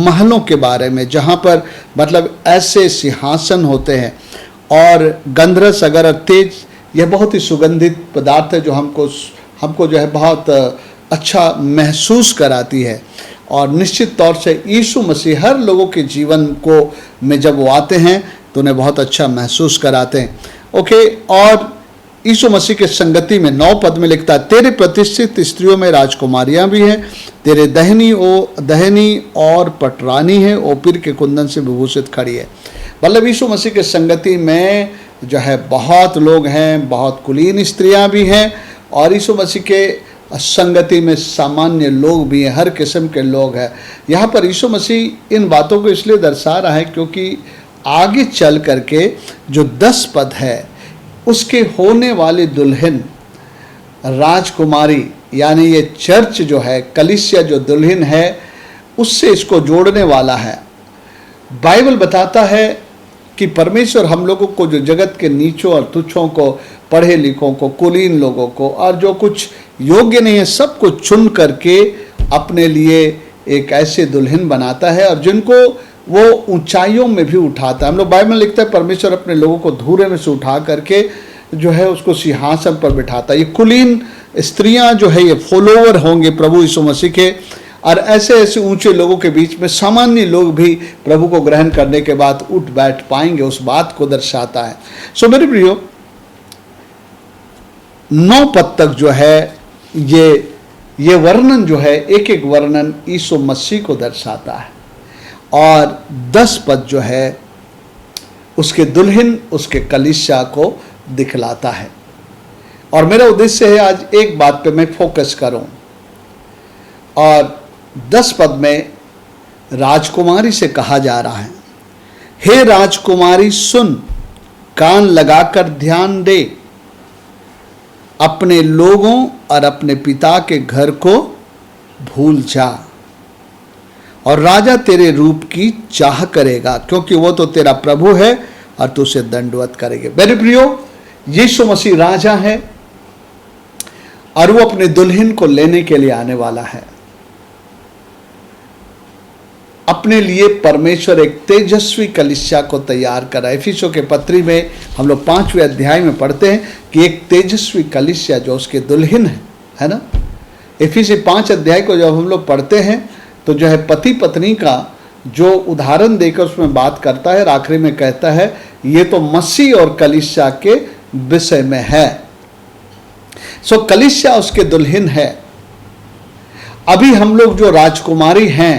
महलों के बारे में, जहाँ पर मतलब ऐसे सिंहासन होते हैं। और गंधरस, अगर और तेज, यह बहुत ही सुगंधित पदार्थ है जो हमको जो है बहुत अच्छा महसूस कराती है। और निश्चित तौर से यीशु मसीह हर लोगों के जीवन को में जब वो आते हैं तो उन्हें बहुत अच्छा महसूस कराते हैं। और यीशु मसीह के संगति में 9 पद में लिखता है, तेरे प्रतिष्ठित स्त्रियों में राजकुमारियां भी हैं, तेरे दहनी और पटरानी है, ओपीर के कुंदन से विभूषित खड़ी है। मतलब यीशु मसीह के संगति में जो है बहुत लोग हैं, बहुत कुलीन स्त्रियां भी हैं, और यीशु मसीह के संगति में सामान्य लोग भी हैं, हर किस्म के लोग हैं। यहाँ पर यीशु मसीह इन बातों को इसलिए दर्शा रहा है क्योंकि आगे चल करके जो 10 पद है उसके होने वाली दुल्हन राजकुमारी, यानी ये चर्च जो है, कलीसिया जो दुल्हन है, उससे इसको जोड़ने वाला है। बाइबल बताता है कि परमेश्वर हम लोगों को, जो जगत के नीचों और तुच्छों को, पढ़े लिखों को, कुलीन लोगों को, और जो कुछ योग्य नहीं है, सबको चुन करके अपने लिए एक ऐसे दुल्हन बनाता है और जिनको वो ऊंचाइयों में भी उठाता है। हम लोग बाइबल में लिखता है परमेश्वर अपने लोगों को धूरे में से उठा करके जो है उसको सिंहासन पर बिठाता है। ये कुलीन स्त्रियां जो है ये फॉलोवर होंगे प्रभु यीशु मसीह के, और ऐसे ऐसे ऊंचे लोगों के बीच में सामान्य लोग भी प्रभु को ग्रहण करने के बाद उठ बैठ पाएंगे, उस बात को दर्शाता है। सो मेरे प्रियो, 9 पद तक जो है ये वर्णन जो है, एक एक वर्णन यीशु मसीह को दर्शाता है, और 10 पद जो है उसके दुल्हन, उसके कलीसिया को दिखलाता है। और मेरा उद्देश्य है आज एक बात पे मैं फोकस करूं, और 10 पद में राजकुमारी से कहा जा रहा है, हे राजकुमारी सुन, कान लगाकर ध्यान दे, अपने लोगों और अपने पिता के घर को भूल जा, और राजा तेरे रूप की चाह करेगा, क्योंकि वो तो तेरा प्रभु है और तू उसे दंडवत करेगा। मेरे प्रियो, यीशु मसीह राजा है और वो अपने दुल्हन को लेने के लिए आने वाला है। अपने लिए परमेश्वर एक तेजस्वी कलीसिया को तैयार करा। इफिसियों के पत्री में हम लोग 5वें अध्याय में पढ़ते हैं कि एक तेजस्वी कलीसिया जो उसके दुल्हन है ना। इफिसी 5 अध्याय को जब हम लोग पढ़ते हैं तो जो है पति पत्नी का जो उदाहरण देकर उसमें बात करता है, और आखिरी में कहता है ये तो मसीह और कलीसिया के विषय में है। सो कलीसिया उसके दुल्हन है। अभी हम लोग जो राजकुमारी हैं,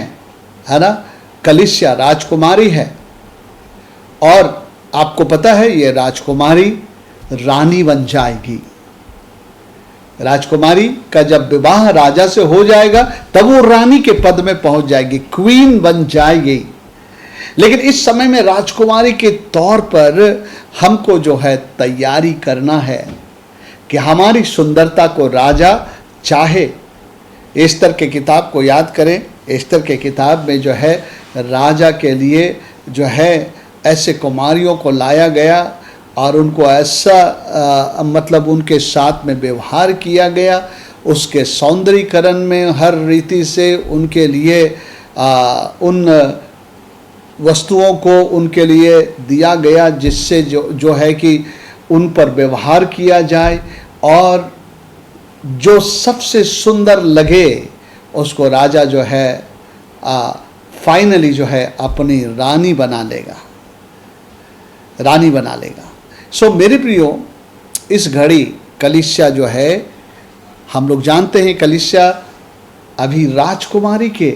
है ना, कलीसिया राजकुमारी है, और आपको पता है ये राजकुमारी रानी बन जाएगी। राजकुमारी का जब विवाह राजा से हो जाएगा तब वो रानी के पद में पहुंच जाएगी, क्वीन बन जाएगी। लेकिन इस समय में राजकुमारी के तौर पर हमको जो है तैयारी करना है कि हमारी सुंदरता को राजा चाहे। एस्तर के किताब को याद करें। एस्तर के किताब में जो है राजा के लिए जो है ऐसे कुमारियों को लाया गया और उनको ऐसा मतलब उनके साथ में व्यवहार किया गया, उसके सौंदर्यीकरण में हर रीति से उनके लिए उन वस्तुओं को उनके लिए दिया गया जिससे जो है कि उन पर व्यवहार किया जाए, और जो सबसे सुंदर लगे उसको राजा जो है फाइनली जो है अपनी रानी बना लेगा, रानी बना लेगा। सो मेरे प्रियो, इस घड़ी कलीसिया जो है, हम लोग जानते हैं कलीसिया अभी राजकुमारी के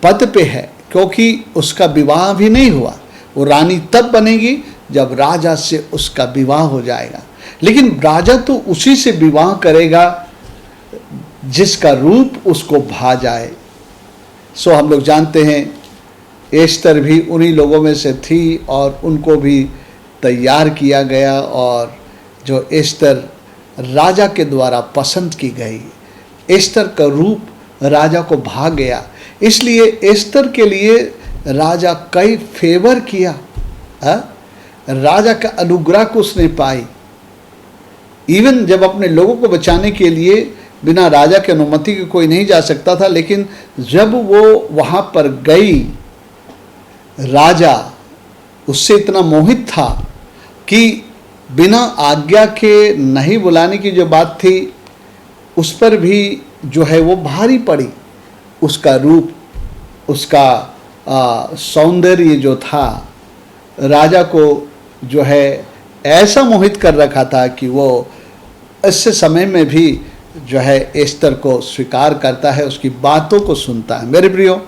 पद पे है, क्योंकि उसका विवाह भी नहीं हुआ। वो रानी तब बनेगी जब राजा से उसका विवाह हो जाएगा। लेकिन राजा तो उसी से विवाह करेगा जिसका रूप उसको भा जाए। सो हम लोग जानते हैं एस्तर भी उन्हीं लोगों में से थी और उनको भी तैयार किया गया, और जो एस्तर राजा के द्वारा पसंद की गई, एस्तर का रूप राजा को भा गया। इसलिए एस्तर के लिए राजा कई फेवर किया, राजा का अनुग्रह को उसने पाई। इवन जब अपने लोगों को बचाने के लिए बिना राजा की अनुमति के कोई नहीं जा सकता था, लेकिन जब वो वहाँ पर गई, राजा उससे इतना मोहित था कि बिना आज्ञा के नहीं बुलाने की जो बात थी उस पर भी जो है वो भारी पड़ी। उसका रूप, उसका सौंदर्य जो था राजा को जो है ऐसा मोहित कर रखा था कि वो इस समय में भी जो है एस्तर को स्वीकार करता है, उसकी बातों को सुनता है। मेरे प्रियो,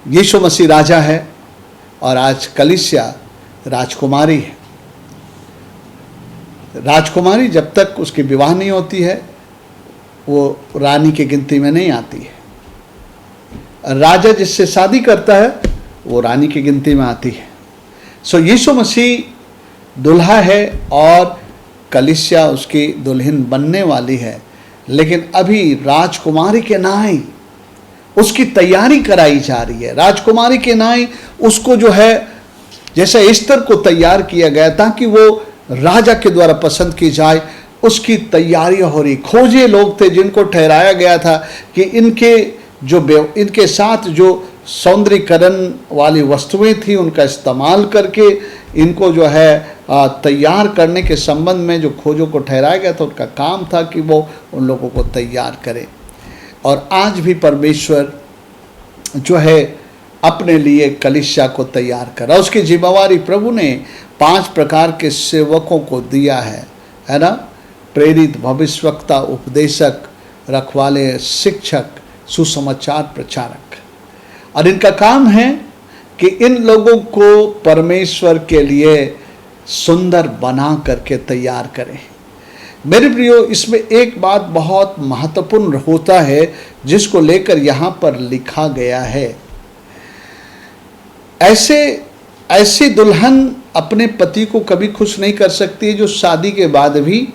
यीशु मसीह राजा है और आज कलीसिया राजकुमारी है। राजकुमारी जब तक उसकी विवाह नहीं होती है वो रानी की गिनती में नहीं आती है। राजा जिससे शादी करता है वो रानी की गिनती में आती है। सो यीशु मसीह दुल्हा है और कलीसिया उसकी दुल्हन बनने वाली है, लेकिन अभी राजकुमारी के नाई उसकी तैयारी कराई जा रही है। राजकुमारी के नाई उसको जो है जैसे एस्तर को तैयार किया गया ताकि वो राजा के द्वारा पसंद की जाए, उसकी तैयारी हो रही। खोजे लोग थे जिनको ठहराया गया था कि इनके साथ जो सौंदर्यीकरण वाली वस्तुएं थी उनका इस्तेमाल करके इनको जो है तैयार करने के संबंध में जो खोजों को ठहराया गया था, उनका काम था कि वो उन लोगों को तैयार करें। और आज भी परमेश्वर जो है अपने लिए कलीसिया को तैयार करा। उसकी जिम्मेवारी प्रभु ने 5 प्रकार के सेवकों को दिया है ना? प्रेरित, भविष्यवक्ता, उपदेशक, रखवाले, शिक्षक, सुसमाचार प्रचारक। और इनका काम है कि इन लोगों को परमेश्वर के लिए सुंदर बना करके तैयार करें। मेरे प्रियो, इसमें एक बात बहुत महत्वपूर्ण होता है जिसको लेकर यहाँ पर लिखा गया है। ऐसी दुल्हन अपने पति को कभी खुश नहीं कर सकती है जो शादी के बाद भी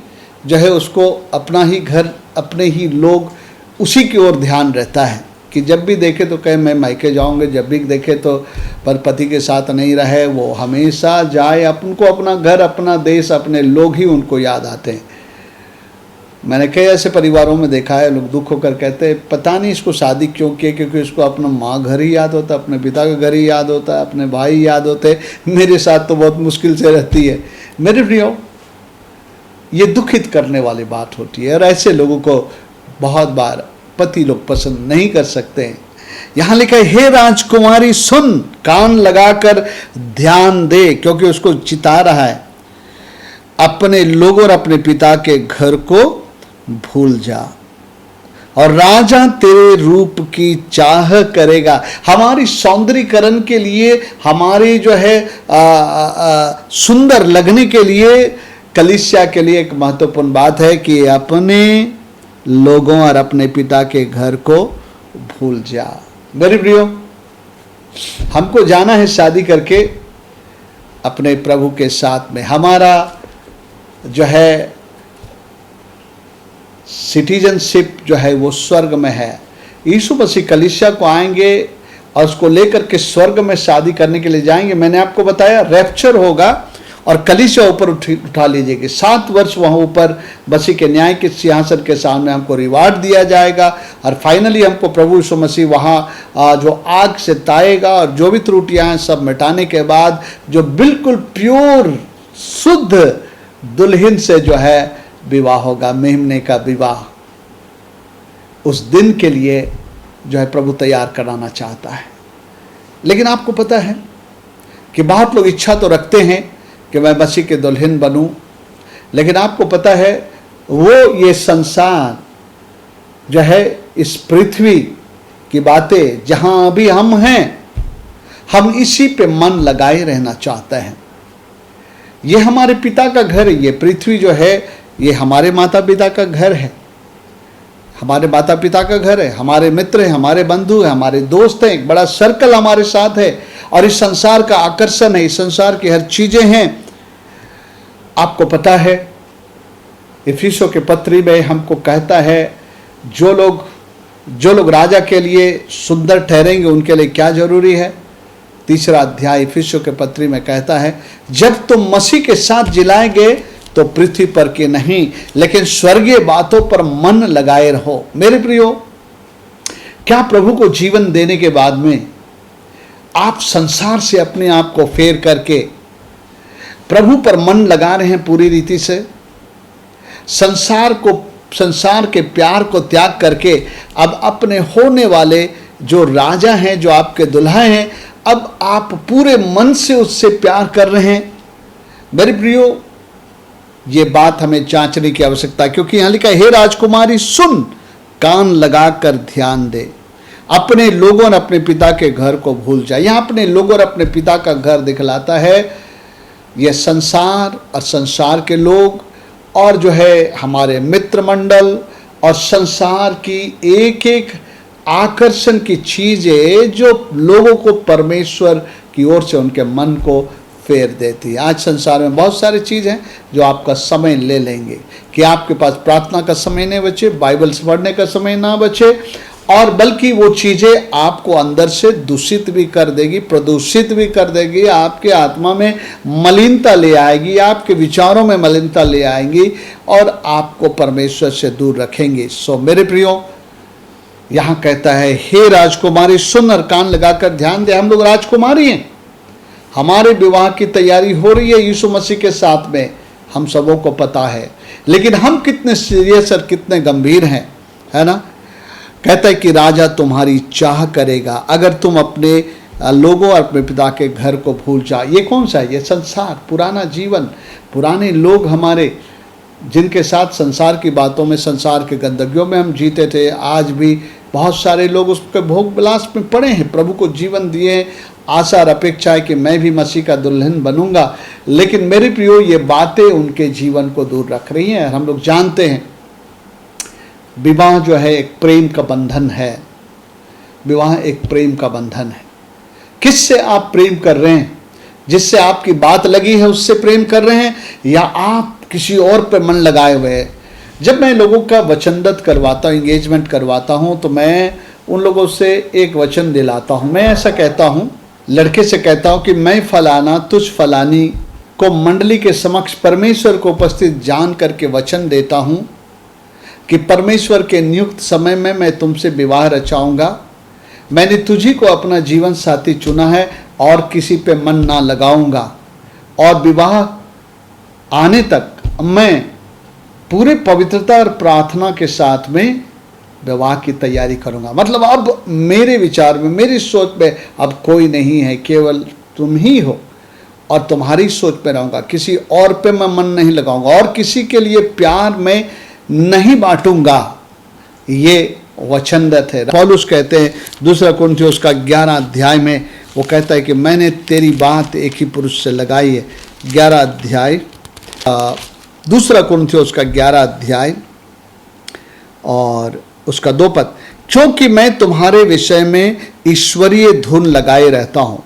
जो है उसको अपना ही घर, अपने ही लोग, उसी की ओर ध्यान रहता है कि जब भी देखे तो कहे मैं मायके जाऊंगे, जब भी देखे तो पर पति के साथ नहीं रहे, वो हमेशा जाए, उनको अपना घर, अपना देश, अपने लोग ही उनको याद आते हैं। मैंने कई ऐसे परिवारों में देखा है, लोग दुख होकर कहते हैं पता नहीं इसको शादी क्यों की, क्योंकि इसको अपना माँ घर ही याद होता है, अपने पिता का घर ही याद होता है, अपने भाई याद होते हैं, मेरे साथ तो बहुत मुश्किल से रहती है। मेरे प्रियो, ये दुखित करने वाली बात होती है और ऐसे लोगों को बहुत बार पति लोग पसंद नहीं कर सकते हैं। यहाँ लिखा है, हे राजकुमारी सुन, कान लगाकर ध्यान दे, क्योंकि उसको चिता रहा है, अपने लोगों और अपने पिता के घर को भूल जा और राजा तेरे रूप की चाह करेगा। हमारी सौंदर्यीकरण के लिए, हमारी जो है सुंदर लगने के लिए, कलीसिया के लिए एक महत्वपूर्ण बात है कि अपने लोगों और अपने पिता के घर को भूल जा। मेरे प्रियो, हमको जाना है शादी करके अपने प्रभु के साथ में। हमारा जो है सिटीजनशिप जो है वो स्वर्ग में है। यीशु मसीह कलीसिया को आएंगे और उसको लेकर के स्वर्ग में शादी करने के लिए जाएंगे। मैंने आपको बताया रैप्चर होगा और कलीसिया ऊपर उठा लीजिएगी। 7 वर्ष वहाँ ऊपर मसीह के न्याय के सिंहासन के सामने हमको रिवार्ड दिया जाएगा और फाइनली हमको प्रभु यीशु मसीह वहाँ जो आग से ताएगा और जो भी त्रुटियाँ हैं सब मिटाने के बाद जो बिल्कुल प्योर शुद्ध दुल्हन से जो है विवाह होगा, मेमने का विवाह। उस दिन के लिए जो है प्रभु तैयार कराना चाहता है। लेकिन आपको पता है कि बहुत लोग इच्छा तो रखते हैं कि मैं मसीह के दुल्हन बनूं, लेकिन आपको पता है वो ये संसार जो है, इस पृथ्वी की बातें जहां अभी हम हैं, हम इसी पे मन लगाए रहना चाहते हैं। ये हमारे पिता का घर है, ये पृथ्वी जो है ये हमारे माता पिता का घर है, हमारे माता पिता का घर है, हमारे मित्र हैं, हमारे बंधु हैं, हमारे दोस्त हैं, एक बड़ा सर्कल हमारे साथ है और इस संसार का आकर्षण है, इस संसार की हर चीजें हैं। आपको पता है इफिसियों के पत्री में हमको कहता है जो लोग राजा के लिए सुंदर ठहरेंगे उनके लिए क्या जरूरी है। 3 अध्याय इफिसियों के पत्री में कहता है, जब तुम मसीह के साथ जिलाए गए तो पृथ्वी पर के नहीं लेकिन स्वर्गीय बातों पर मन लगाए रहो। मेरे प्रियो, क्या प्रभु को जीवन देने के बाद में आप संसार से अपने आप को फेर करके प्रभु पर मन लगा रहे हैं पूरी रीति से? संसार के प्यार को त्याग करके अब अपने होने वाले जो राजा हैं, जो आपके दुल्हा हैं, अब आप पूरे मन से उससे प्यार कर रहे हैं। मेरे प्रियो, ये बात हमें जांचने की आवश्यकता है, क्योंकि यहां लिखा है, हे राजकुमारी सुन, कान लगाकर ध्यान दे, अपने लोगों और अपने पिता के घर को भूल जाए। यहां अपने लोगों और अपने पिता का घर दिखलाता है। यह संसार और संसार के लोग और जो है हमारे मित्र मंडल और संसार की एक एक आकर्षण की चीजें जो लोगों को परमेश्वर की ओर से उनके मन को फेर देती है। आज संसार में बहुत सारी चीज़ हैं जो आपका समय ले लेंगे, कि आपके पास प्रार्थना का समय नहीं बचे, बाइबल से पढ़ने का समय ना बचे, और बल्कि वो चीज़ें आपको अंदर से दूषित भी कर देगी, प्रदूषित भी कर देगी, आपके आत्मा में मलिनता ले आएगी, आपके विचारों में मलिनता ले आएंगी और आपको परमेश्वर से दूर रखेंगे। सो मेरे प्रियो, यहाँ कहता है, हे राजकुमारी सुन और कान लगाकर ध्यान दे। हम लोग राजकुमारी हैं, हमारे विवाह की तैयारी हो रही है यीशु मसीह के साथ में, हम सबों को पता है, लेकिन हम कितने सीरियस और कितने गंभीर हैं, है ना। कहता है कि राजा तुम्हारी चाह करेगा अगर तुम अपने लोगों और अपने पिता के घर को भूल जाओ। ये कौन सा है? ये संसार, पुराना जीवन, पुराने लोग हमारे, जिनके साथ संसार की बातों में, संसार के गंदगियों में हम जीते थे। आज भी बहुत सारे लोग उसके भोग विलास में पड़े हैं, प्रभु को जीवन दिए हैं, आशा और अपेक्षा है कि मैं भी मसीह का दुल्हन बनूंगा। लेकिन मेरे प्रियो, ये बातें उनके जीवन को दूर रख रही हैं। हम लोग जानते हैं विवाह जो है एक प्रेम का बंधन है। विवाह एक प्रेम का बंधन है। किससे आप प्रेम कर रहे हैं? जिससे आपकी बात लगी है उससे प्रेम कर रहे हैं, या आप किसी और पे मन लगाए हुए हैं? जब मैं लोगों का वचनबद्ध करवाता हूँ, इंगेजमेंट करवाता हूँ, तो मैं उन लोगों से एक वचन दिलाता हूँ। मैं ऐसा कहता हूँ, लड़के से कहता हूँ कि मैं फलाना तुझ फलानी को मंडली के समक्ष परमेश्वर को उपस्थित जान करके वचन देता हूँ कि परमेश्वर के नियुक्त समय में मैं तुमसे विवाह रचाऊंगा। मैंने तुझी को अपना जीवन साथी चुना है और किसी पे मन ना लगाऊंगा, और विवाह आने तक मैं पूरे पवित्रता और प्रार्थना के साथ में विवाह की तैयारी करूंगा। मतलब अब मेरे विचार में, मेरी सोच में अब कोई नहीं है, केवल तुम ही हो, और तुम्हारी सोच पे रहूंगा, किसी और पे मैं मन नहीं लगाऊंगा, और किसी के लिए प्यार में नहीं बांटूंगा। ये वचनदत्त है। पौलुस कहते हैं दूसरा कुरिन्थियोस का 11 अध्याय में, वो कहता है कि मैंने तेरी बात एक ही पुरुष से लगाई है। 11 अध्याय, दूसरा कुरिन्थियोस का 11 अध्याय और उसका 2 पद, क्योंकि मैं तुम्हारे विषय में ईश्वरीय धुन लगाए रहता हूं,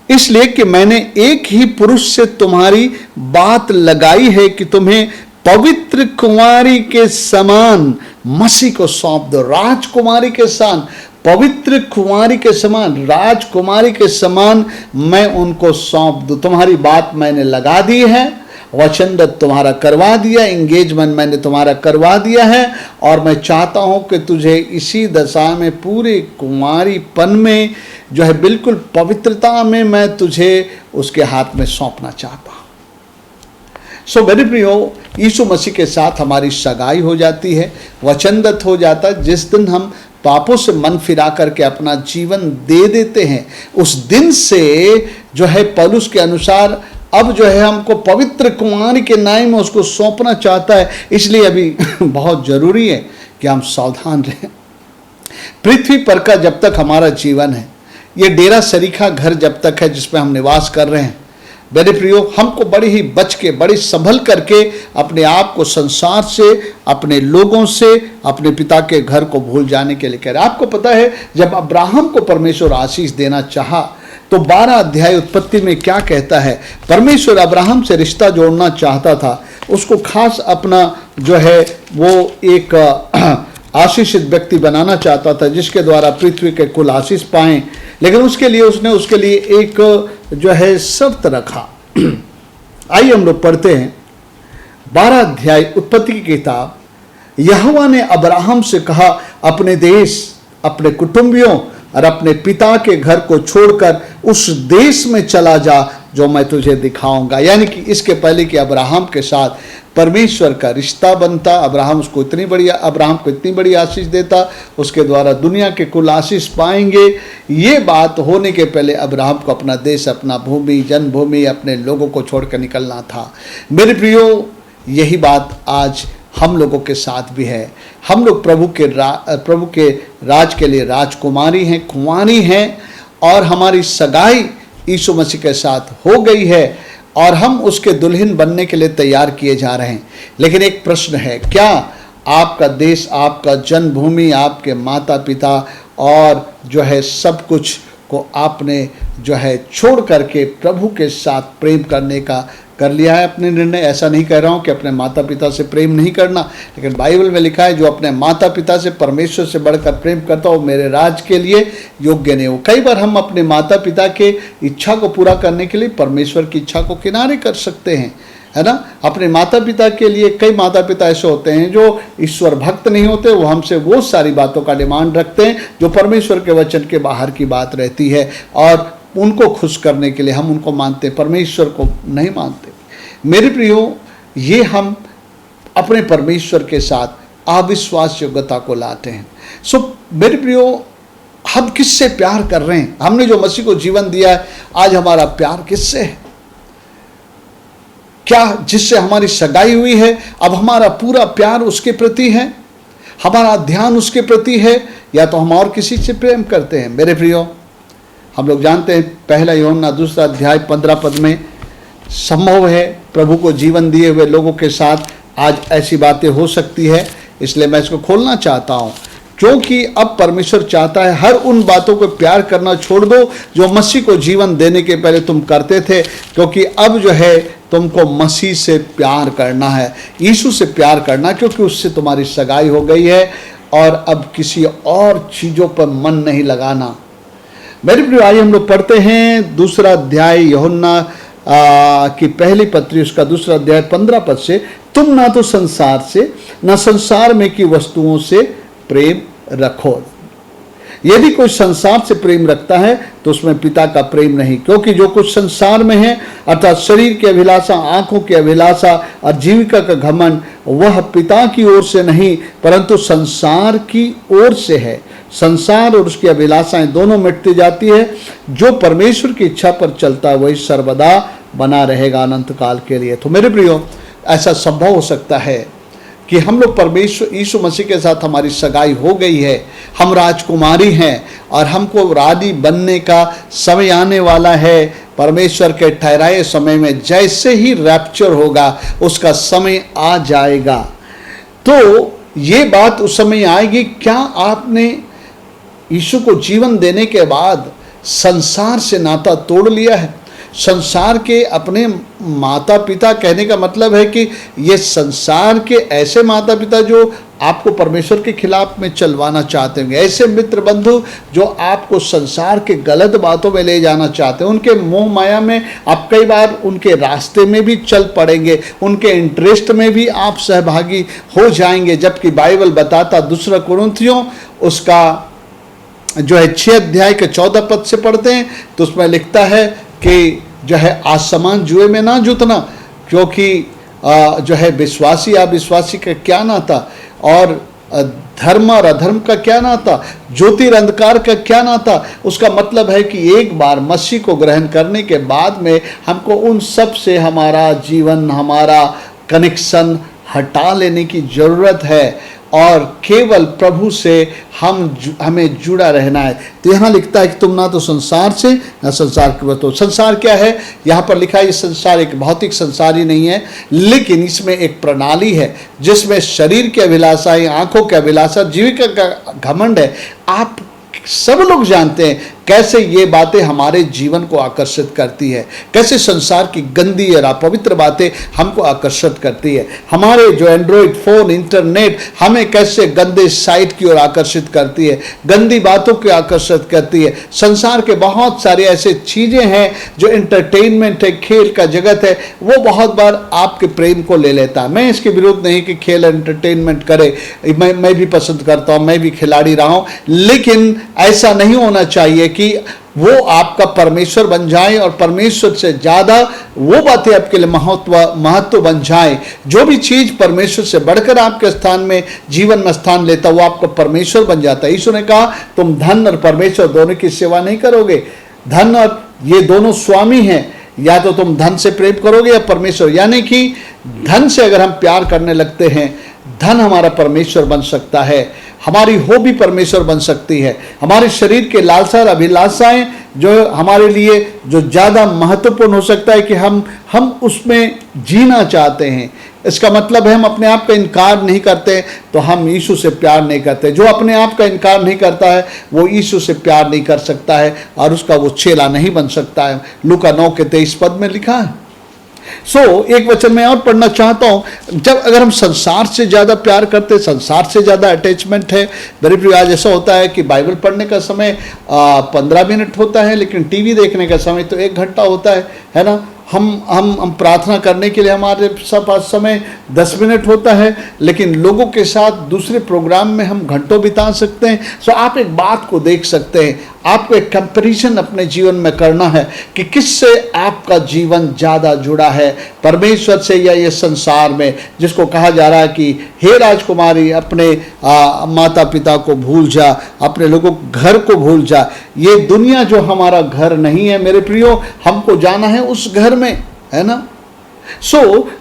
इसलिए कि मैंने एक ही पुरुष से तुम्हारी बात लगाई है कि तुम्हें पवित्र कुमारी के समान मसीह को सौंप दो। राजकुमारी के समान, पवित्र कुमारी के समान, राजकुमारी के समान मैं उनको सौंप दूं। तुम्हारी बात मैंने लगा दी है, वचनबद्ध तुम्हारा करवा दिया, एंगेजमेंट मैंने तुम्हारा करवा दिया है, और मैं चाहता हूं कि तुझे इसी दशा में, पूरे कुमारीपन में जो है, बिल्कुल पवित्रता में मैं तुझे उसके हाथ में सौंपना चाहता हूं। सो मेरे प्रियो, यीशु मसीह के साथ हमारी सगाई हो जाती है, वचनबद्ध हो जाता है। जिस दिन हम पापों से मन फिरा करके अपना जीवन दे देते हैं, उस दिन से जो है पौलुस के अनुसार अब जो है हमको पवित्र कुमारी के न्याय में उसको सौंपना चाहता है। इसलिए अभी बहुत जरूरी है कि हम सावधान रहें। पृथ्वी पर का जब तक हमारा जीवन है, ये डेरा सरीखा घर जब तक है जिसमें हम निवास कर रहे हैं, मेरे प्रियो, हमको बड़े ही बच के, बड़े संभल करके अपने आप को संसार से, अपने लोगों से, अपने पिता के घर को भूल जाने के लिए कह रहे हैं। आपको पता है, जब अब्राहम को परमेश्वर आशीष देना चाहा तो 12 अध्याय उत्पत्ति में क्या कहता है? परमेश्वर अब्राहम से रिश्ता जोड़ना चाहता था, उसको खास अपना जो है वो एक आशीषित व्यक्ति बनाना चाहता था, जिसके द्वारा पृथ्वी के कुल आशीष पाएं। लेकिन उसके लिए उसने उसके लिए एक जो है शर्त रखा। आइए हम लोग पढ़ते हैं 12 अध्याय उत्पत्ति की किताब। यहोवा ने अब्राहम से कहा, अपने देश, अपने कुटुंबियों और अपने पिता के घर को छोड़कर उस देश में चला जा जो मैं तुझे दिखाऊंगा। यानी कि इसके पहले कि अब्राहम के साथ परमेश्वर का रिश्ता बनता, अब्राहम को इतनी बड़ी आशीष देता, उसके द्वारा दुनिया के कुल आशीष पाएंगे, ये बात होने के पहले अब्राहम को अपना देश, अपना भूमि, जन्मभूमि, अपने लोगों को छोड़कर निकलना था। मेरे प्रियो, यही बात आज हम लोगों के साथ भी है। हम लोग प्रभु के राज के लिए राजकुमारी हैं, कुंवारी हैं, और हमारी सगाई यीशु मसीह के साथ हो गई है और हम उसके दुल्हन बनने के लिए तैयार किए जा रहे हैं। लेकिन एक प्रश्न है, क्या आपका देश, आपका जन्मभूमि, आपके माता पिता और जो है सब कुछ को आपने जो है छोड़ करके प्रभु के साथ प्रेम करने का कर लिया है अपने निर्णय? ऐसा नहीं कह रहा हूँ कि अपने माता पिता से प्रेम नहीं करना, लेकिन बाइबल में लिखा है जो अपने माता पिता से, परमेश्वर से बढ़कर प्रेम करता हो मेरे राज के लिए योग्य नहीं हो। कई बार हम अपने माता पिता के इच्छा को पूरा करने के लिए परमेश्वर की इच्छा को किनारे कर सकते हैं, है ना। अपने माता पिता के लिए कई माता पिता ऐसे होते हैं जो ईश्वर भक्त नहीं होते, वो हमसे वो सारी बातों का डिमांड रखते हैं जो परमेश्वर के वचन के बाहर की बात रहती है, और उनको खुश करने के लिए हम उनको मानते, परमेश्वर को नहीं मानते। मेरे प्रियो, ये हम अपने परमेश्वर के साथ अविश्वास योग्यता को लाते हैं। सो मेरे प्रियो, हम किससे प्यार कर रहे हैं? हमने जो मसीह को जीवन दिया है, आज हमारा प्यार किससे है? क्या जिससे हमारी सगाई हुई है, अब हमारा पूरा प्यार उसके प्रति है, हमारा ध्यान उसके प्रति है, या तो हम और किसी से प्रेम करते हैं? मेरे प्रियो, हम लोग जानते हैं 1 यूहन्ना 2 अध्याय 15 पद में संभव है प्रभु को जीवन दिए हुए लोगों के साथ आज ऐसी बातें हो सकती है, इसलिए मैं इसको खोलना चाहता हूँ, क्योंकि अब परमेश्वर चाहता है हर उन बातों को प्यार करना छोड़ दो जो मसीह को जीवन देने के पहले तुम करते थे, क्योंकि अब जो है तुमको मसीह से प्यार करना है, यीशु से प्यार करना, क्योंकि उससे तुम्हारी सगाई हो गई है और अब किसी और चीज़ों पर मन नहीं लगाना। मेरे प्रिय, आइए हम लोग पढ़ते हैं 2 अध्याय यूहन्ना की पहली पत्री, उसका 2 अध्याय 15 पद से, तुम ना तो संसार से ना संसार में की वस्तुओं से प्रेम रखो। यदि कोई संसार से प्रेम रखता है तो उसमें पिता का प्रेम नहीं, क्योंकि जो कुछ संसार में है अर्थात शरीर की अभिलाषा, आंखों की अभिलाषा और जीविका का घमंड, वह पिता की ओर से नहीं परंतु संसार की ओर से है। संसार और उसकी अभिलाषाएं दोनों मिटती जाती है, जो परमेश्वर की इच्छा पर चलता है वही सर्वदा बना रहेगा अनंत काल के लिए। तो मेरे प्रियो, ऐसा संभव हो सकता है कि हम लोग परमेश्वर यीशु मसीह के साथ हमारी सगाई हो गई है, हम राजकुमारी हैं और हमको रानी बनने का समय आने वाला है। परमेश्वर के ठहराए समय में जैसे ही रैप्चर होगा उसका समय आ जाएगा, तो ये बात उस समय आएगी। क्या आपने यीशु को जीवन देने के बाद संसार से नाता तोड़ लिया है? संसार के अपने माता पिता, कहने का मतलब है कि ये संसार के ऐसे माता पिता जो आपको परमेश्वर के खिलाफ में चलवाना चाहते होंगे, ऐसे मित्र बंधु जो आपको संसार के गलत बातों में ले जाना चाहते हैं, उनके मोह माया में आप कई बार उनके रास्ते में भी चल पड़ेंगे, उनके इंटरेस्ट में भी आप सहभागी हो जाएंगे। जबकि बाइबल बताता 2 कुरिन्थियों उसका जो है 6 अध्याय के 14 पद से पढ़ते हैं तो उसमें लिखता है कि जो है आसमान जुए में ना जुतना, क्योंकि जो है विश्वासी अविश्वासी का क्या नाता, और धर्म और अधर्म का क्या नाता, ज्योति और अंधकार का क्या नाता। उसका मतलब है कि एक बार मसीह को ग्रहण करने के बाद में हमको उन सब से हमारा जीवन, हमारा कनेक्शन हटा लेने की ज़रूरत है और केवल प्रभु से हमें जुड़ा रहना है। तो यहाँ लिखता है कि तुम ना तो संसार से ना संसार के वस्तु। संसार क्या है? यहाँ पर लिखा है ये संसार एक भौतिक संसार ही नहीं है, लेकिन इसमें एक प्रणाली है जिसमें शरीर की अभिलाषाएं, आंखों की अभिलाषा, जीविका का घमंड है। आप सब लोग जानते हैं कैसे ये बातें हमारे जीवन को आकर्षित करती है, कैसे संसार की गंदी और अपवित्र बातें हमको आकर्षित करती है। हमारे जो एंड्रॉयड फ़ोन, इंटरनेट हमें कैसे गंदे साइट की ओर आकर्षित करती है, गंदी बातों की आकर्षित करती है। संसार के बहुत सारे ऐसे चीज़ें हैं जो एंटरटेनमेंट है, खेल का जगत है, वो बहुत बार आपके प्रेम को ले लेता है। मैं इसके विरुद्ध नहीं कि खेल एंटरटेनमेंट करे, मैं भी पसंद करता हूँ, मैं भी खिलाड़ी रहा हूँ, लेकिन ऐसा नहीं होना चाहिए कि वो आपका परमेश्वर बन जाए और परमेश्वर से ज़्यादा वो बातें आपके लिए महत्व बन जाए। जो भी चीज़ परमेश्वर से बढ़कर आपके स्थान में जीवन में स्थान लेता वो आपका परमेश्वर बन जाता है। यीशु ने कहा तुम धन और परमेश्वर दोनों की सेवा नहीं करोगे। धन और ये दोनों स्वामी हैं, या तो तुम धन से प्रेम करोगे या परमेश्वर। यानी कि धन से अगर हम प्यार करने लगते हैं, धन हमारा परमेश्वर बन सकता है, हमारी हॉबी परमेश्वर बन सकती है। हमारे शरीर के लालसा और अभिलाषाएं जो हमारे लिए जो ज़्यादा महत्वपूर्ण हो सकता है कि हम उसमें जीना चाहते हैं। इसका मतलब है हम अपने आप का इनकार नहीं करते तो हम यीशु से प्यार नहीं करते। जो अपने आप का इनकार नहीं करता है वो यीशु से प्यार नहीं कर सकता है और उसका वो चेला नहीं बन सकता है। लूका 9:23 में लिखा है। एक वचन मैं और पढ़ना चाहता हूं। जब अगर हम संसार से ज़्यादा प्यार करते, संसार से ज़्यादा अटैचमेंट है। मेरे प्रिय, आज ऐसा होता है कि बाइबल पढ़ने का समय 15 मिनट होता है, लेकिन टीवी देखने का समय तो 1 घंटा होता है ना। हम प्रार्थना करने के लिए हमारे पास समय 10 मिनट होता है, लेकिन लोगों के साथ दूसरे प्रोग्राम में हम घंटों बिता सकते हैं। आप एक बात को देख सकते हैं, आपको एक कंपैरिजन अपने जीवन में करना है कि किससे आपका जीवन ज़्यादा जुड़ा है, परमेश्वर से या ये संसार में, जिसको कहा जा रहा है कि हे राजकुमारी अपने माता पिता को भूल जा, अपने लोगों घर को भूल जा। ये दुनिया जो हमारा घर नहीं है मेरे प्रियो, हमको जाना है उस घर में, है ना।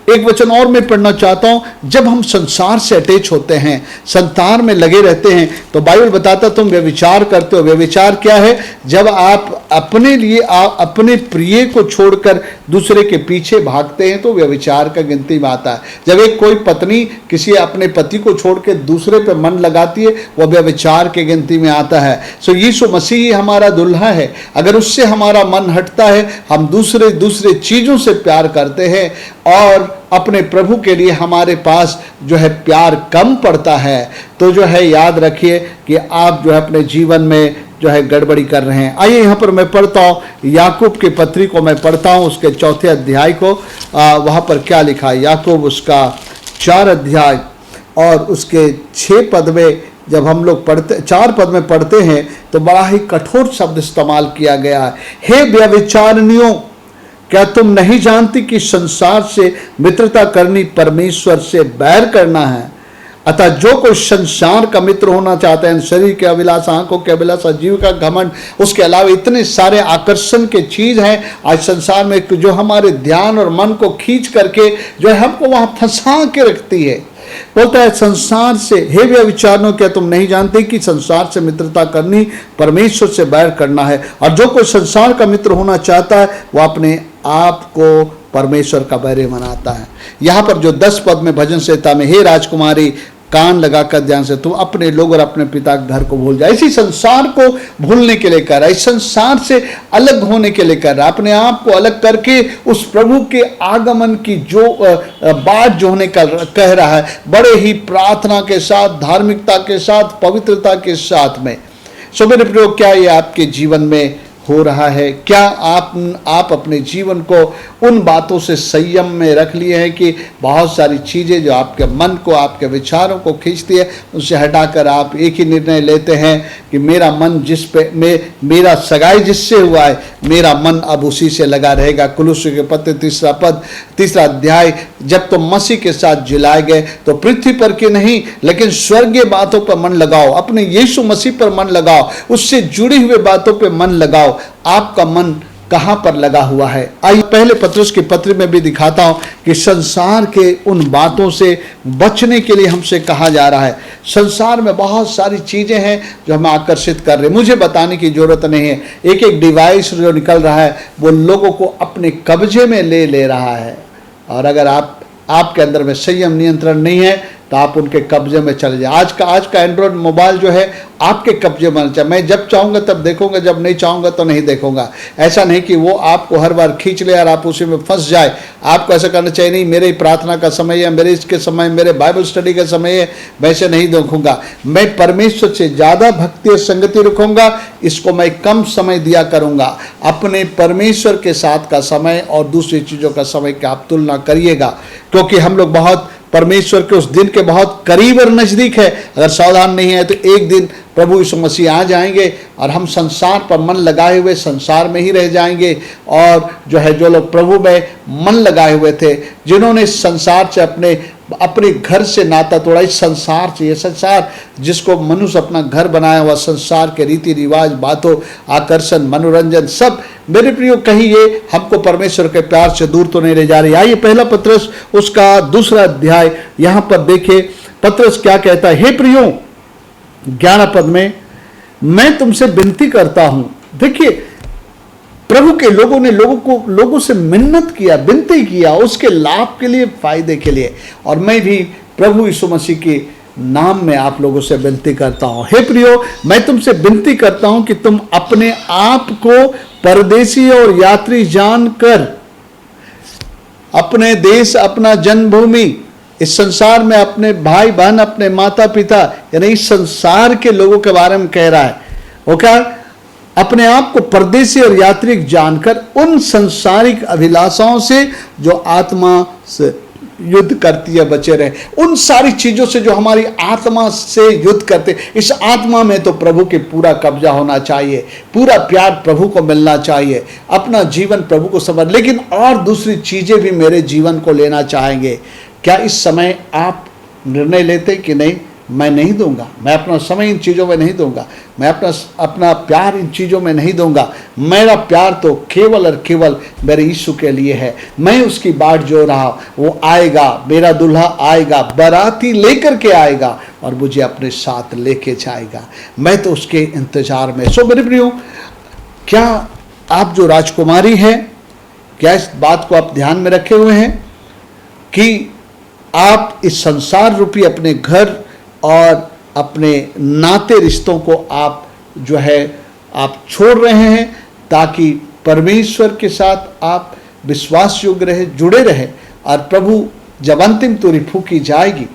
एक वचन और मैं पढ़ना चाहता हूं। जब हम संसार से अटैच होते हैं, संसार में लगे रहते हैं, तो बाइबल बताता तुम व्यभिचार करते हो। व्यभिचार क्या है? जब आप अपने लिए अपने प्रिय को छोड़कर दूसरे के पीछे भागते हैं तो व्यभिचार का गिनती में आता है। जब एक कोई पत्नी किसी अपने पति को छोड़ के दूसरे पे मन लगाती है, वह व्यभिचार के गिनती में आता है। यीशु मसीह हमारा दुल्हा है। अगर उससे हमारा मन हटता है, हम दूसरे चीज़ों से प्यार करते हैं और अपने प्रभु के लिए हमारे पास जो है प्यार कम पड़ता है, तो जो है याद रखिए कि आप जो है अपने जीवन में जो है गड़बड़ी कर रहे हैं। आइए यहाँ पर मैं पढ़ता हूँ, याकूब की पत्री को मैं पढ़ता हूँ, उसके 4 अध्याय को। वहाँ पर क्या लिखा है? याकूब उसका 4 अध्याय और उसके 6 पद में जब हम लोग पढ़ते, 4 पद में पढ़ते हैं तो बड़ा ही कठोर शब्द इस्तेमाल किया गया है। हे व्यभिचारिणियों, क्या तुम नहीं जानती कि संसार से मित्रता करनी परमेश्वर से बैर करना है? अतः जो कोई संसार का मित्र होना चाहता है, शरीर के अभिलाषा, आंखों के अभिलाषा, जीव का घमंड, उसके अलावा इतने सारे आकर्षण के चीज हैं आज संसार में जो हमारे ध्यान और मन को खींच करके जो है हमको वहां फंसा के रखती है। बोलता है संसार से, हे व्यभिचारिणियों, क्या तुम नहीं जानते कि संसार से मित्रता करनी परमेश्वर से बैर करना है? और जो कोई संसार का मित्र होना चाहता है वह अपने आप को परमेश्वर का बैरी मनाता है। यहाँ पर जो 10 पद में भजन संहिता में, हे राजकुमारी कान लगाकर ध्यान से, तुम अपने लोग और अपने पिता के घर को भूल जाए। इसी संसार को भूलने के लिए कर रहा है, इस संसार से अलग होने के लिए कर रहा है, अपने आप को अलग करके उस प्रभु के आगमन की जो बात जो होने का कह रहा है, बड़े ही प्रार्थना के साथ, धार्मिकता के साथ, पवित्रता के साथ में। मेरे प्रियो, क्या ये आपके जीवन में हो रहा है? क्या आप अपने जीवन को उन बातों से संयम में रख लिए हैं कि बहुत सारी चीज़ें जो आपके मन को, आपके विचारों को खींचती है, उनसे हटाकर आप एक ही निर्णय लेते हैं कि मेरा मन जिस पे मेरा सगाई जिससे हुआ है, मेरा मन अब उसी से लगा रहेगा। कुलुस्सी के पत्र 3 अध्याय, जब तुम मसीह के साथ जिलाए गए तो पृथ्वी पर की नहीं लेकिन स्वर्गीय बातों पर मन लगाओ, अपने यीशु मसीह पर मन लगाओ, उससे जुड़ी हुई बातों पर मन लगाओ। आपका मन कहां पर लगा हुआ है? आइए पहले पत्रुस की पत्री में भी दिखाता हूं कि संसार के उन बातों से बचने के लिए हमसे कहा जा रहा है। संसार में बहुत सारी चीजें हैं जो हमें आकर्षित कर रहे हैं, मुझे बताने की जरूरत नहीं है। एक डिवाइस जो निकल रहा है वो लोगों को अपने कब्जे में ले रहा है, और अगर आपके अंदर में संयम नियंत्रण नहीं है तो आप उनके कब्जे में चले जाए। आज का एंड्रॉयड मोबाइल जो है आपके कब्जे में चाहिए। मैं जब चाहूँगा तब देखूंगा, जब नहीं चाहूँगा तो नहीं देखूंगा। ऐसा नहीं कि वो आपको हर बार खींच ले और आप उसी में फंस जाए। आपको ऐसा करना चाहिए, नहीं मेरे प्रार्थना का समय है, मेरे इसके समय, मेरे बाइबल स्टडी का समय है, वैसे नहीं देखूंगा। मैं परमेश्वर से ज़्यादा भक्ति और संगति रखूँगा, इसको मैं कम समय दिया करूँगा। अपने परमेश्वर के साथ का समय और दूसरी चीज़ों का समय की आप तुलना करिएगा, क्योंकि हम लोग बहुत परमेश्वर के उस दिन के बहुत करीब और नज़दीक है। अगर सावधान नहीं है तो एक दिन प्रभु यीशु मसीह आ जाएंगे और हम संसार पर मन लगाए हुए संसार में ही रह जाएंगे। और जो लोग प्रभु में मन लगाए हुए थे, जिन्होंने इस संसार से अपने घर से नाता तोड़ा, इस संसार से, ये संसार जिसको मनुष्य अपना घर बनाया हुआ, संसार के रीति रिवाज, बातों, आकर्षण, मनोरंजन, सब मेरे प्रियो कहीं ये हमको परमेश्वर के प्यार से दूर तो नहीं ले जा रही। आइए पहला पत्रस उसका 2 अध्याय यहाँ पर देखिए, पत्रस क्या कहता है। हे प्रियो, 11 पद में, मैं तुमसे विनती करता हूं। देखिए, प्रभु के लोगों ने लोगों से मिन्नत किया, विनती किया उसके लाभ के लिए, फायदे के लिए। और मैं भी प्रभु यीशु मसीह के नाम में आप लोगों से विनती करता हूं। हे प्रियो, मैं तुमसे विनती करता हूं कि तुम अपने आप को परदेशी और यात्री जानकर अपने देश, अपना जन्मभूमि, इस संसार में अपने भाई बहन, अपने माता पिता, यानी इस संसार के लोगों के बारे में कह रहा है। वो क्या, अपने आप को परदेशी और यात्री जानकर उन सांसारिक अभिलाषाओं से जो आत्मा से युद्ध करती है बचे रहे। उन सारी चीजों से जो हमारी आत्मा से युद्ध करते, इस आत्मा में तो प्रभु के पूरा कब्जा होना चाहिए, पूरा प्यार प्रभु को मिलना चाहिए, अपना जीवन प्रभु को समर्पित। लेकिन और दूसरी चीजें भी मेरे जीवन को लेना चाहेंगे। क्या इस समय आप निर्णय लेते कि नहीं, मैं नहीं दूंगा, मैं अपना समय इन चीज़ों में नहीं दूंगा, मैं अपना प्यार इन चीज़ों में नहीं दूंगा। मेरा प्यार तो केवल और केवल मेरे यीशु के लिए है। मैं उसकी बाट जो रहा, वो आएगा, मेरा दूल्हा आएगा, बाराती लेकर के आएगा और मुझे अपने साथ लेके जाएगा। मैं तो उसके इंतजार में। सो मेरे प्रियो, क्या आप जो राजकुमारी हैं, क्या इस बात को आप ध्यान में रखे हुए हैं कि आप इस संसार रूपी अपने घर और अपने नाते रिश्तों को आप आप छोड़ रहे हैं ताकि परमेश्वर के साथ आप विश्वास योग्य रहे, जुड़े रहे। और प्रभु जब अंतिम तुरही फूंकी जाएगी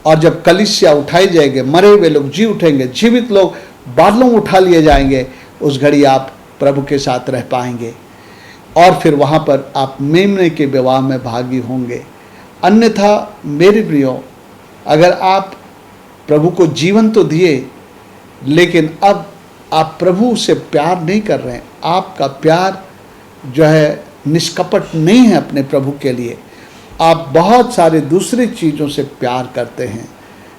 और जब कलीसिया उठाई जाएगी, मरे हुए लोग जी उठेंगे, जीवित लोग बादलों में उठा लिए जाएंगे, उस घड़ी आप प्रभु के साथ रह पाएंगे और फिर वहाँ पर आप मेमने के विवाह में भागी होंगे। अन्यथा मेरे प्रियो, अगर आप प्रभु को जीवन तो दिए लेकिन अब आप प्रभु से प्यार नहीं कर रहे हैं, आपका प्यार निष्कपट नहीं है अपने प्रभु के लिए, आप बहुत सारे दूसरी चीज़ों से प्यार करते हैं,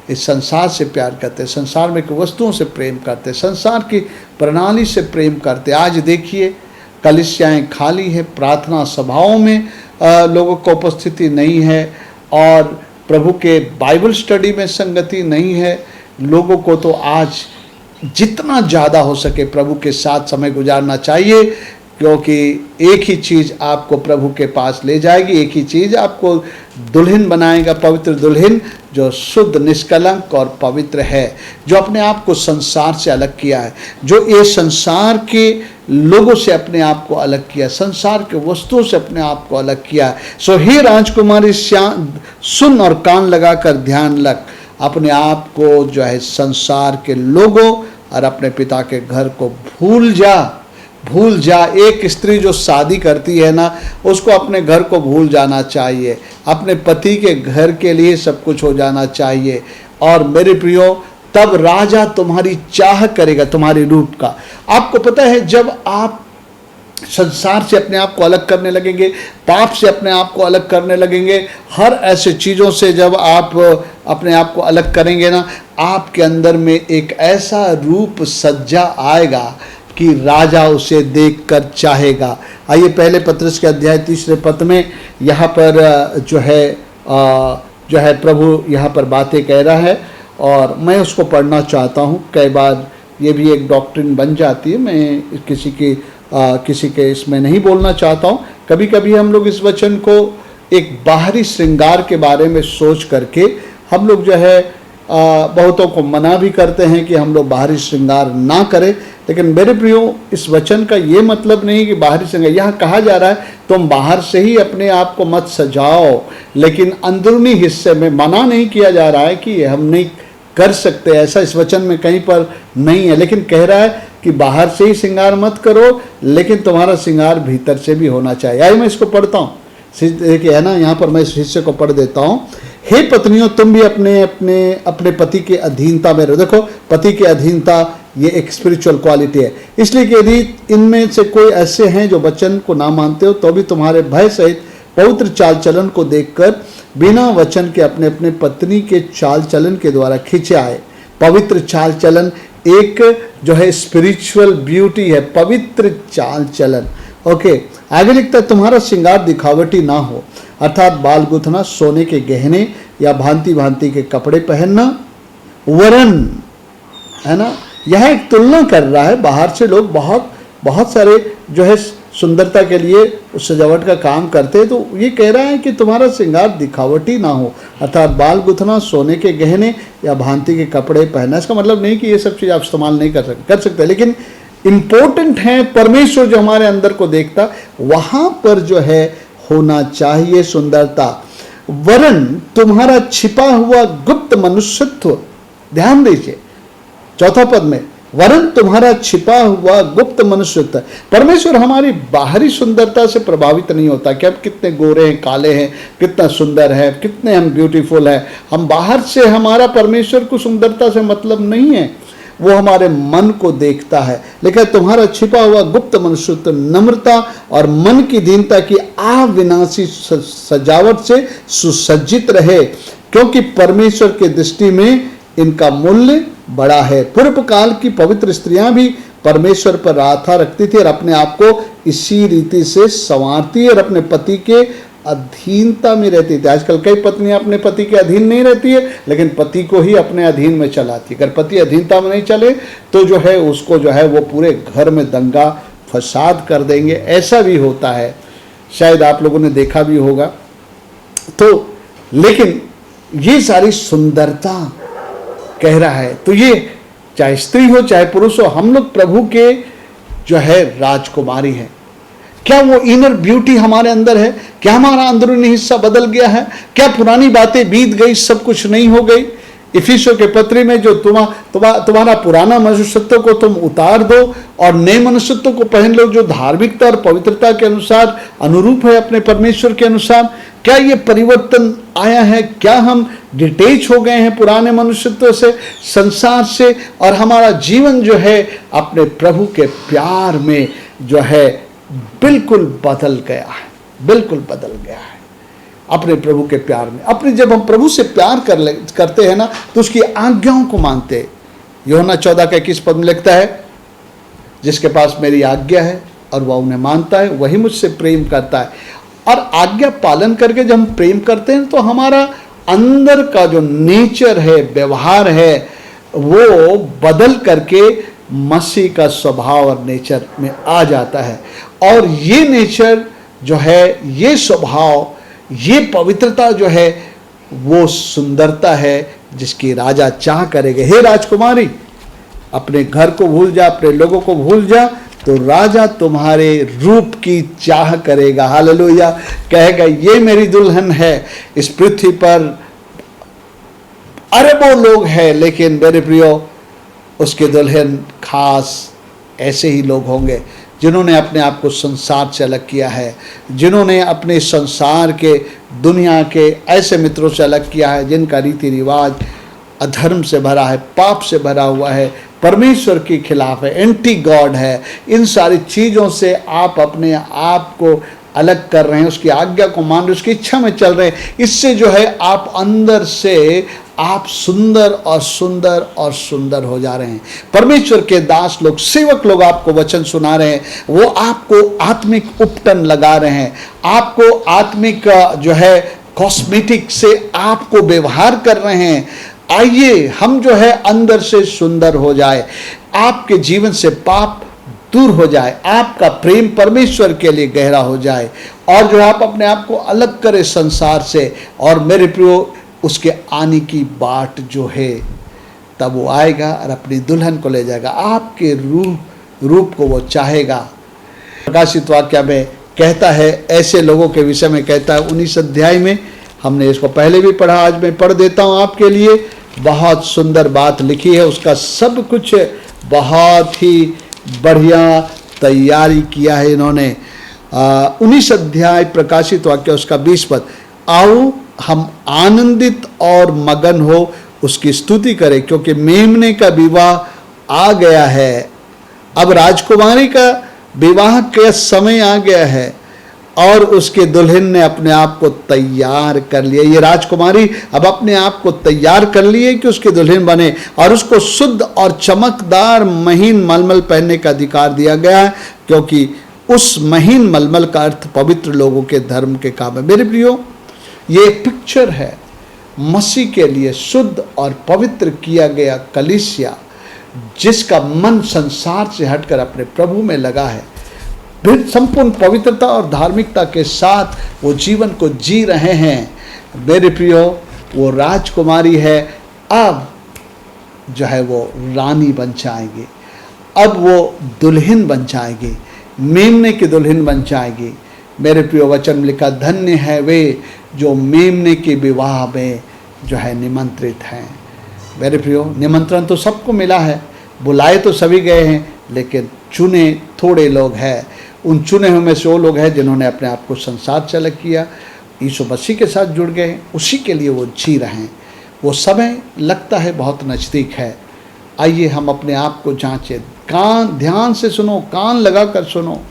इस संसार से प्यार करते हैं, संसार में की वस्तुओं से प्रेम करते हैं, संसार की प्रणाली से प्रेम करते हैं। आज देखिए कलीसियाएँ खाली है, प्रार्थना सभाओं में लोगों को उपस्थिति नहीं है और प्रभु के बाइबल स्टडी में संगति नहीं है। लोगों को तो आज जितना ज़्यादा हो सके प्रभु के साथ समय गुजारना चाहिए, क्योंकि एक ही चीज़ आपको प्रभु के पास ले जाएगी, एक ही चीज़ आपको दुल्हन बनाएगा, पवित्र दुल्हन जो शुद्ध, निष्कलंक और पवित्र है, जो अपने आप को संसार से अलग किया है, जो ये संसार के लोगों से अपने आप को अलग किया, संसार के वस्तुओं से अपने आप को अलग किया है। सो हे राजकुमारी, सुन और कान लगाकर ध्यान रख, अपने आप को संसार के लोगों और अपने पिता के घर को भूल जा। एक स्त्री जो शादी करती है ना, उसको अपने घर को भूल जाना चाहिए, अपने पति के घर के लिए सब कुछ हो जाना चाहिए। और मेरे प्रियो, तब राजा तुम्हारी चाह करेगा, तुम्हारे रूप का। आपको पता है, जब आप संसार से अपने आप को अलग करने लगेंगे, पाप से अपने आप को अलग करने लगेंगे, हर ऐसे चीज़ों से जब आप अपने आप को अलग करेंगे ना, आपके अंदर में एक ऐसा रूप सज्जा आएगा कि राजा उसे देखकर चाहेगा। आइए पहले पत्रस के अध्याय 3 पद में यहाँ पर प्रभु यहाँ पर बातें कह रहा है और मैं उसको पढ़ना चाहता हूँ। कई बार ये भी एक डॉक्ट्रिन बन जाती है, मैं किसी के इसमें नहीं बोलना चाहता हूँ। कभी कभी हम लोग इस वचन को एक बाहरी श्रृंगार के बारे में सोच करके हम लोग बहुतों को मना भी करते हैं कि हम लोग बाहरी श्रृंगार ना करें। लेकिन मेरे प्रियो, इस वचन का ये मतलब नहीं कि बाहरी श्रृंगार, यहाँ कहा जा रहा है तुम बाहर से ही अपने आप को मत सजाओ, लेकिन अंदरूनी हिस्से में मना नहीं किया जा रहा है कि हम नहीं कर सकते, ऐसा इस वचन में कहीं पर नहीं है। लेकिन कह रहा है कि बाहर से ही श्रृंगार मत करो, लेकिन तुम्हारा श्रृंगार भीतर से भी होना चाहिए। आइए मैं इसको पढ़ता हूँ, देखिए है ना, यहाँ पर मैं इस हिस्से को पढ़ देता हूँ। हे पत्नियों तुम भी अपने अपने अपने पति के अधीनता में रहो। देखो, पति के अधीनता ये एक स्पिरिचुअल क्वालिटी है। इसलिए कि यदि इनमें से कोई ऐसे हैं जो वचन को ना मानते हो, तो भी तुम्हारे भय सहित पवित्र चाल चलन को देखकर बिना वचन के अपने अपने पत्नी के चाल चलन के द्वारा खींचे आए। पवित्र चाल चलन एक जो है स्पिरिचुअल ब्यूटी है, पवित्र चाल चलन। ओके, आगे लिखता है तुम्हारा श्रृंगार दिखावटी ना हो, अर्थात बाल गुथना, सोने के गहने या भांति भांति के कपड़े पहनना, वरन, है ना, यह एक तुलना कर रहा है। बाहर से लोग बहुत सारे जो है सुंदरता के लिए उस सजावट का काम करते हैं, तो ये कह रहा है कि तुम्हारा श्रृंगार दिखावटी ना हो, अर्थात बाल गुथना, सोने के गहने या भांति के कपड़े पहनना। इसका मतलब नहीं कि ये सब चीज़ आप इस्तेमाल नहीं कर सकते, लेकिन इम्पोर्टेंट है परमेश्वर जो हमारे अंदर को देखता, वहाँ पर जो है होना चाहिए सुंदरता। वरन तुम्हारा छिपा हुआ गुप्त मनुष्यत्व, ध्यान दीजिए चौथा पद में, वरन तुम्हारा छिपा हुआ गुप्त मनुष्यत्व। परमेश्वर हमारी बाहरी सुंदरता से प्रभावित नहीं होता कि हम कितने गोरे हैं, काले हैं, कितना सुंदर है, कितने हम ब्यूटीफुल हैं। हम बाहर से, हमारा परमेश्वर को सुंदरता से मतलब नहीं है, वो हमारे मन को देखता है। लेकिन तुम्हारा छिपा हुआ गुप्त मनुष्यत्व नम्रता और मन की दीनता की अविनाशी सजावट से सुसज्जित रहे, क्योंकि परमेश्वर के दृष्टि में इनका मूल्य बड़ा है। पूर्व काल की पवित्र स्त्रियां भी परमेश्वर पर आस्था रखती थी और अपने आप को इसी रीति से संवारती और अपने पति के अधीनता में रहती थी। आजकल कई पत्नियां अपने पति के अधीन नहीं रहती है, लेकिन पति को ही अपने अधीन में चलाती। अगर पति अधीनता में नहीं चले तो जो है उसको जो है वो पूरे घर में दंगा फसाद कर देंगे। ऐसा भी होता है, शायद आप लोगों ने देखा भी होगा। तो लेकिन ये सारी सुंदरता कह रहा है, तो ये चाहे स्त्री हो चाहे पुरुष हो, हम लोग प्रभु के जो है राजकुमारी है। क्या वो इनर ब्यूटी हमारे अंदर है? क्या हमारा अंदरूनी हिस्सा बदल गया है? क्या पुरानी बातें बीत गई, सब कुछ नहीं हो गई? इफिसियों के पत्री में जो तुम्हारा पुराना मनुष्यत्व को तुम उतार दो और नए मनुष्यत्व को पहन लो, जो धार्मिकता और पवित्रता के अनुसार अनुरूप है अपने परमेश्वर के अनुसार। क्या ये परिवर्तन आया है? क्या हम डिटेच हो गए हैं पुराने मनुष्यत्व से, संसार से, और हमारा जीवन जो है अपने प्रभु के प्यार में जो है बिल्कुल बदल गया है, बिल्कुल बदल गया है अपने प्रभु के प्यार में। अपने जब हम प्रभु से प्यार करते हैं ना, तो उसकी आज्ञाओं को मानते हैं। यूहन्ना 14:21 पद में लिखता है, जिसके पास मेरी आज्ञा है और वह उन्हें मानता है, वही मुझसे प्रेम करता है। और आज्ञा पालन करके जब हम प्रेम करते हैं तो हमारा अंदर का जो नेचर है, व्यवहार है, वो बदल करके मसीह का स्वभाव और नेचर में आ जाता है। और ये नेचर जो है, ये स्वभाव, ये पवित्रता जो है, वो सुंदरता है जिसकी राजा चाह करेगा। हे राजकुमारी, अपने घर को भूल जा, अपने लोगों को भूल जा, तो राजा तुम्हारे रूप की चाह करेगा। हालेलुया। कहेगा ये मेरी दुल्हन है। इस पृथ्वी पर अरबों लोग हैं, लेकिन मेरे प्रियो, उसके दुल्हन खास ऐसे ही लोग होंगे जिन्होंने अपने आप को संसार से अलग किया है, जिन्होंने अपने संसार के, दुनिया के ऐसे मित्रों से अलग किया है जिनका रीति रिवाज अधर्म से भरा है, पाप से भरा हुआ है, परमेश्वर के खिलाफ है, एंटी गॉड है। इन सारी चीज़ों से आप अपने आप को अलग कर रहे हैं, उसकी आज्ञा को मान रहे हैं, उसकी इच्छा में चल रहे हैं। इससे जो है आप अंदर से आप सुंदर और सुंदर और सुंदर हो जा रहे हैं। परमेश्वर के दास लोग, सेवक लोग आपको वचन सुना रहे हैं, वो आपको आत्मिक उपटन लगा रहे हैं, आपको आत्मिक जो है कॉस्मेटिक से आपको व्यवहार कर रहे हैं। आइए हम जो है अंदर से सुंदर हो जाए, आपके जीवन से पाप दूर हो जाए, आपका प्रेम परमेश्वर के लिए गहरा हो जाए, और जो आप अपने आप को अलग करें संसार से। और मेरे प्रियो, उसके आने की बाट जो है, तब वो आएगा और अपनी दुल्हन को ले जाएगा। आपके रूप को वो चाहेगा। प्रकाशित वाक्य में कहता है, ऐसे लोगों के विषय में कहता है 19 अध्याय में, हमने इसको पहले भी पढ़ा, आज मैं पढ़ देता हूँ आपके लिए। बहुत सुंदर बात लिखी है, उसका सब कुछ बहुत ही बढ़िया तैयारी किया है इन्होंने। 19 अध्याय प्रकाशित वाक्य उसका 20 पद। आओ हम आनंदित और मगन हो उसकी स्तुति करें, क्योंकि मेमने का विवाह आ गया है। अब राजकुमारी का विवाह का समय आ गया है और उसके दुल्हन ने अपने आप को तैयार कर लिया। ये राजकुमारी अब अपने आप को तैयार कर लिए कि उसके दुल्हन बने, और उसको शुद्ध और चमकदार महीन मलमल पहनने का अधिकार दिया गया है, क्योंकि उस महीन मलमल का अर्थ पवित्र लोगों के धर्म के काम है। मेरे प्रियो, ये पिक्चर है मसीह के लिए शुद्ध और पवित्र किया गया कलीसिया, जिसका मन संसार से हटकर अपने प्रभु में लगा है। फिर संपूर्ण पवित्रता और धार्मिकता के साथ वो जीवन को जी रहे हैं। मेरे प्रियो, वो राजकुमारी है, अब जो है वो रानी बन जाएगी, अब वो दुल्हन बन जाएगी, मेमने की दुल्हन बन जाएगी। मेरे प्रियो, वचन में लिखा, धन्य है वे जो मेमने के विवाह में जो है निमंत्रित हैं। मेरे प्रियो, निमंत्रण तो सबको मिला है, बुलाए तो सभी गए हैं, लेकिन चुने थोड़े लोग हैं। उन चुने हुए में से वो लोग हैं जिन्होंने अपने आप को संसार से अलग किया, यीशु मसीह के साथ जुड़ गए, उसी के लिए वो जी रहे हैं। वो समय लगता है बहुत नज़दीक है। आइए हम अपने आप को जांचें, कान ध्यान से सुनो, कान लगा कर सुनो।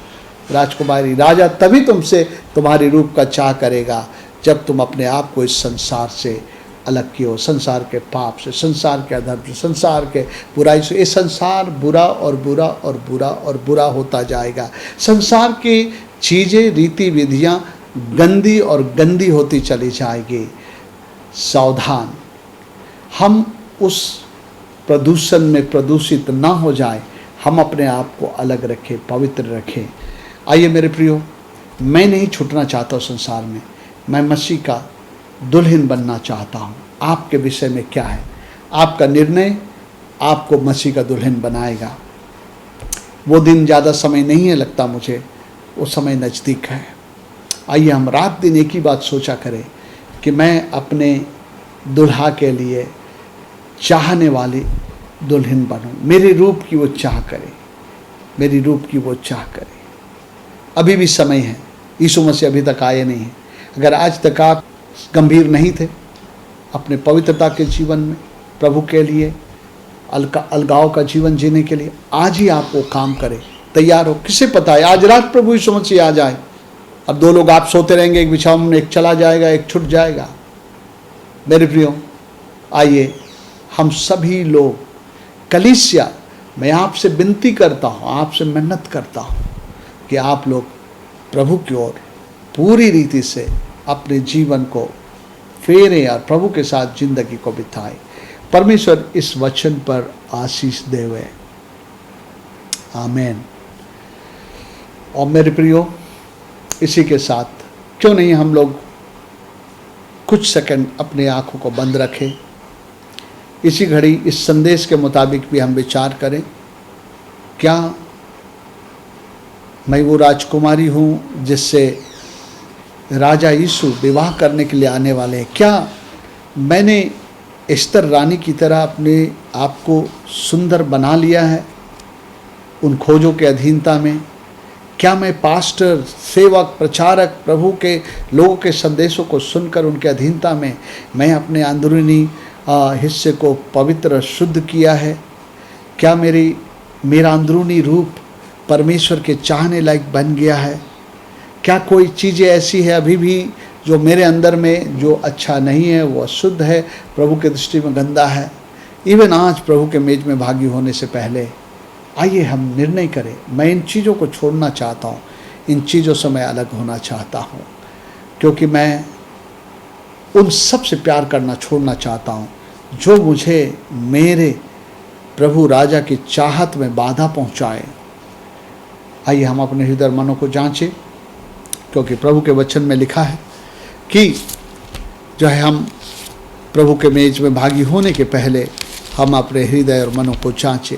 राजकुमारी, राजा तभी तुमसे तुम्हारी रूप का चाह करेगा जब तुम अपने आप को इस संसार से अलग किए हो, संसार के पाप से, संसार के अधर्म से, संसार के बुराई से। ये संसार बुरा और बुरा और बुरा और बुरा होता जाएगा। संसार की चीज़ें, रीति विधियाँ गंदी और गंदी होती चली जाएगी। सावधान, हम उस प्रदूषण में प्रदूषित ना हो जाए, हम अपने आप को अलग रखें, पवित्र रखें। आइए मेरे प्रियो, मैं नहीं छूटना चाहता संसार में, मैं मसीह का दुल्हन बनना चाहता हूँ। आपके विषय में क्या है? आपका निर्णय आपको मसीह का दुल्हन बनाएगा। वो दिन ज़्यादा समय नहीं है लगता मुझे, वो समय नज़दीक है। आइए हम रात दिन एक ही बात सोचा करें कि मैं अपने दुल्हा के लिए चाहने वाली दुल्हन बनूं, मेरे रूप की वो चाह करे, मेरी रूप की वो चाह करे। अभी भी समय है, यीशु मसीह अभी तक आए नहीं हैं। अगर आज तक आप गंभीर नहीं थे अपने पवित्रता के जीवन में, प्रभु के लिए अलगाव का जीवन जीने के लिए, आज ही आप वो काम करें, तैयार हो। किसे पता है आज रात प्रभु यीशु मसीह आ जाए, अब दो लोग आप सोते रहेंगे एक बिछावन में, एक चला जाएगा, एक छूट जाएगा। मेरे प्रियो, आइए हम सभी लोग, कलीसिया, मैं आपसे विनती करता हूँ, आपसे मेहनत करता हूँ कि आप लोग प्रभु की ओर पूरी रीति से अपने जीवन को फेरें और प्रभु के साथ जिंदगी को बिताएं। परमेश्वर इस वचन पर आशीष देवे। आमीन। और मेरे प्रियो, इसी के साथ क्यों नहीं हम लोग कुछ सेकंड अपने आंखों को बंद रखें, इसी घड़ी इस संदेश के मुताबिक भी हम विचार करें। क्या मैं वो राजकुमारी हूँ जिससे राजा यीशु विवाह करने के लिए आने वाले हैं? क्या मैंने एस्तर रानी की तरह अपने आप को सुंदर बना लिया है उन खोजों के अधीनता में? क्या मैं पास्टर, सेवक, प्रचारक, प्रभु के लोगों के संदेशों को सुनकर उनके अधीनता में मैं अपने अंदरूनी हिस्से को पवित्र शुद्ध किया है? क्या मेरा अंदरूनी रूप परमेश्वर के चाहने लायक बन गया है? क्या कोई चीज़ें ऐसी है अभी भी जो मेरे अंदर में जो अच्छा नहीं है, वो अशुद्ध है, प्रभु की दृष्टि में गंदा है? इवन आज प्रभु के मेज में भागी होने से पहले आइए हम निर्णय करें, मैं इन चीज़ों को छोड़ना चाहता हूँ, इन चीज़ों से मैं अलग होना चाहता हूँ, क्योंकि मैं उन सब से प्यार करना छोड़ना चाहता हूँ जो मुझे मेरे प्रभु राजा की चाहत में बाधा पहुँचाए। आइए हम अपने हृदय मनों को जांचें, क्योंकि प्रभु के वचन में लिखा है कि जो है हम प्रभु के मेज में भागी होने के पहले हम अपने हृदय और मनों को जांचें।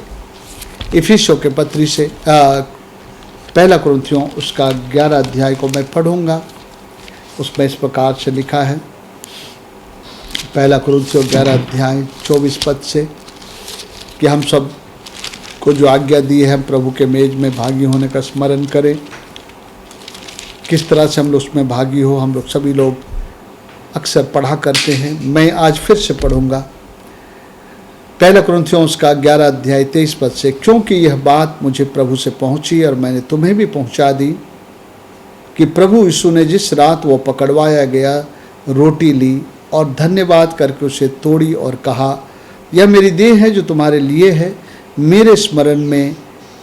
इफिसियों के पत्री से पहला कुरिन्थियों उसका 11 अध्याय को मैं पढ़ूंगा। उसमें इस प्रकार से लिखा है, पहला कुरिन्थियों 11 अध्याय 24 पद से, कि हम सब को जो आज्ञा दी है हम प्रभु के मेज में भागी होने का स्मरण करें। किस तरह से हम लोग उसमें भागी हो? हम लोग सभी लोग अक्सर पढ़ा करते हैं। मैं आज फिर से पढ़ूंगा 1 कुरिन्थियों उसका 11 अध्याय 23 पद से, क्योंकि यह बात मुझे प्रभु से पहुंची और मैंने तुम्हें भी पहुंचा दी कि प्रभु यीशु ने जिस रात वो पकड़वाया गया रोटी ली और धन्यवाद करके उसे तोड़ी और कहा, यह मेरी देह है जो तुम्हारे लिए है, मेरे स्मरण में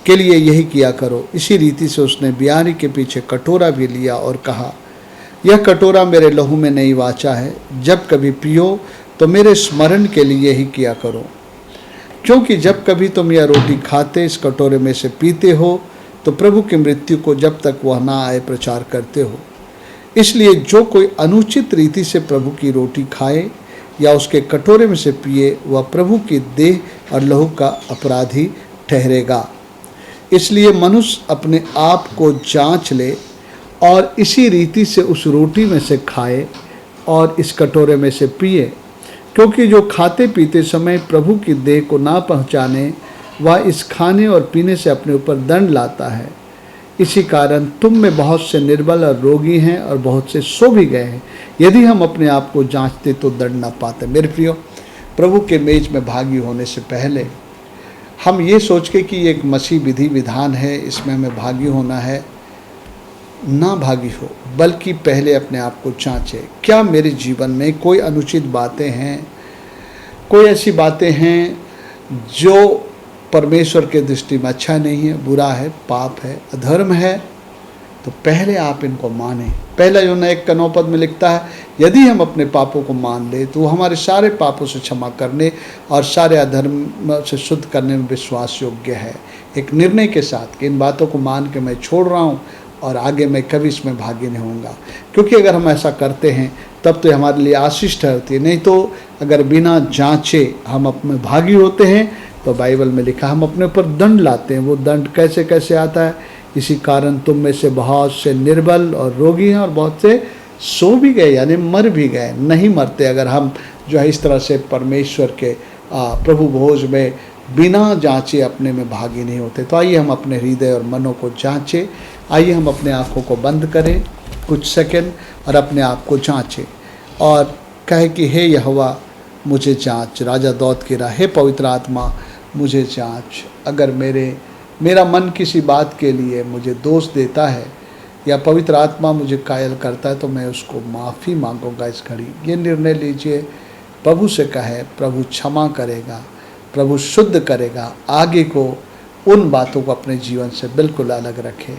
के लिए यही किया करो। इसी रीति से उसने बियारी के पीछे कटोरा भी लिया और कहा, यह कटोरा मेरे लहू में नई वाचा है, जब कभी पियो तो मेरे स्मरण के लिए यही किया करो। क्योंकि जब कभी तुम यह रोटी खाते इस कटोरे में से पीते हो तो प्रभु की मृत्यु को जब तक वह ना आए प्रचार करते हो। इसलिए जो कोई अनुचित रीति से प्रभु की रोटी खाए या उसके कटोरे में से पिए वह प्रभु की देह और लहू का अपराधी ठहरेगा। इसलिए मनुष्य अपने आप को जांच ले और इसी रीति से उस रोटी में से खाए और इस कटोरे में से पिए, क्योंकि जो खाते पीते समय प्रभु की देह को ना पहचाने वह इस खाने और पीने से अपने ऊपर दंड लाता है। इसी कारण तुम में बहुत से निर्बल और रोगी हैं और बहुत से सो भी गए हैं। यदि हम अपने आप को जांचते तो दंड ना पाते। मेरे प्रियो, प्रभु के मेज में भागी होने से पहले हम ये सोच के कि एक मसीह विधि विधान है, इसमें हमें भागी होना है, ना भागी हो, बल्कि पहले अपने आप को जांचे। क्या मेरे जीवन में कोई अनुचित बातें हैं, कोई ऐसी बातें हैं जो परमेश्वर के दृष्टि में अच्छा नहीं है, बुरा है, पाप है, अधर्म है? तो पहले आप इनको माने। पहला यूहन्ना 1:9 में लिखता है, यदि हम अपने पापों को मान ले तो हमारे सारे पापों से क्षमा करने और सारे अधर्म से शुद्ध करने में विश्वास योग्य है। एक निर्णय के साथ कि इन बातों को मान के मैं छोड़ रहा हूँ और आगे मैं कभी इसमें भागी नहीं होऊंगा। क्योंकि अगर हम ऐसा करते हैं तब तो हमारे लिए आशीष ठहरती है। नहीं तो अगर बिना जांचे हम अपने भागी होते हैं तो बाइबल में लिखा हम अपने ऊपर दंड लाते हैं। वो दंड कैसे कैसे आता है? इसी कारण तुम में से बहुत से निर्बल और रोगी हैं और बहुत से सो भी गए, यानी मर भी गए। नहीं मरते अगर हम जो है इस तरह से परमेश्वर के प्रभु भोज में बिना जांचे अपने में भागी नहीं होते। तो आइए हम अपने हृदय और मनों को जांचें। आइए हम अपने आँखों को बंद करें कुछ सेकंड और अपने आप को जांचें और कहे कि हे यहोवा मुझे जांच। राजा दाऊद की राह, हे पवित्र आत्मा मुझे जांच। अगर मेरा मन किसी बात के लिए मुझे दोष देता है या पवित्र आत्मा मुझे कायल करता है तो मैं उसको माफ़ी मांगूंगा। इस घड़ी ये निर्णय लीजिए, प्रभु से कहे, प्रभु क्षमा करेगा, प्रभु शुद्ध करेगा। आगे को उन बातों को अपने जीवन से बिल्कुल अलग रखे।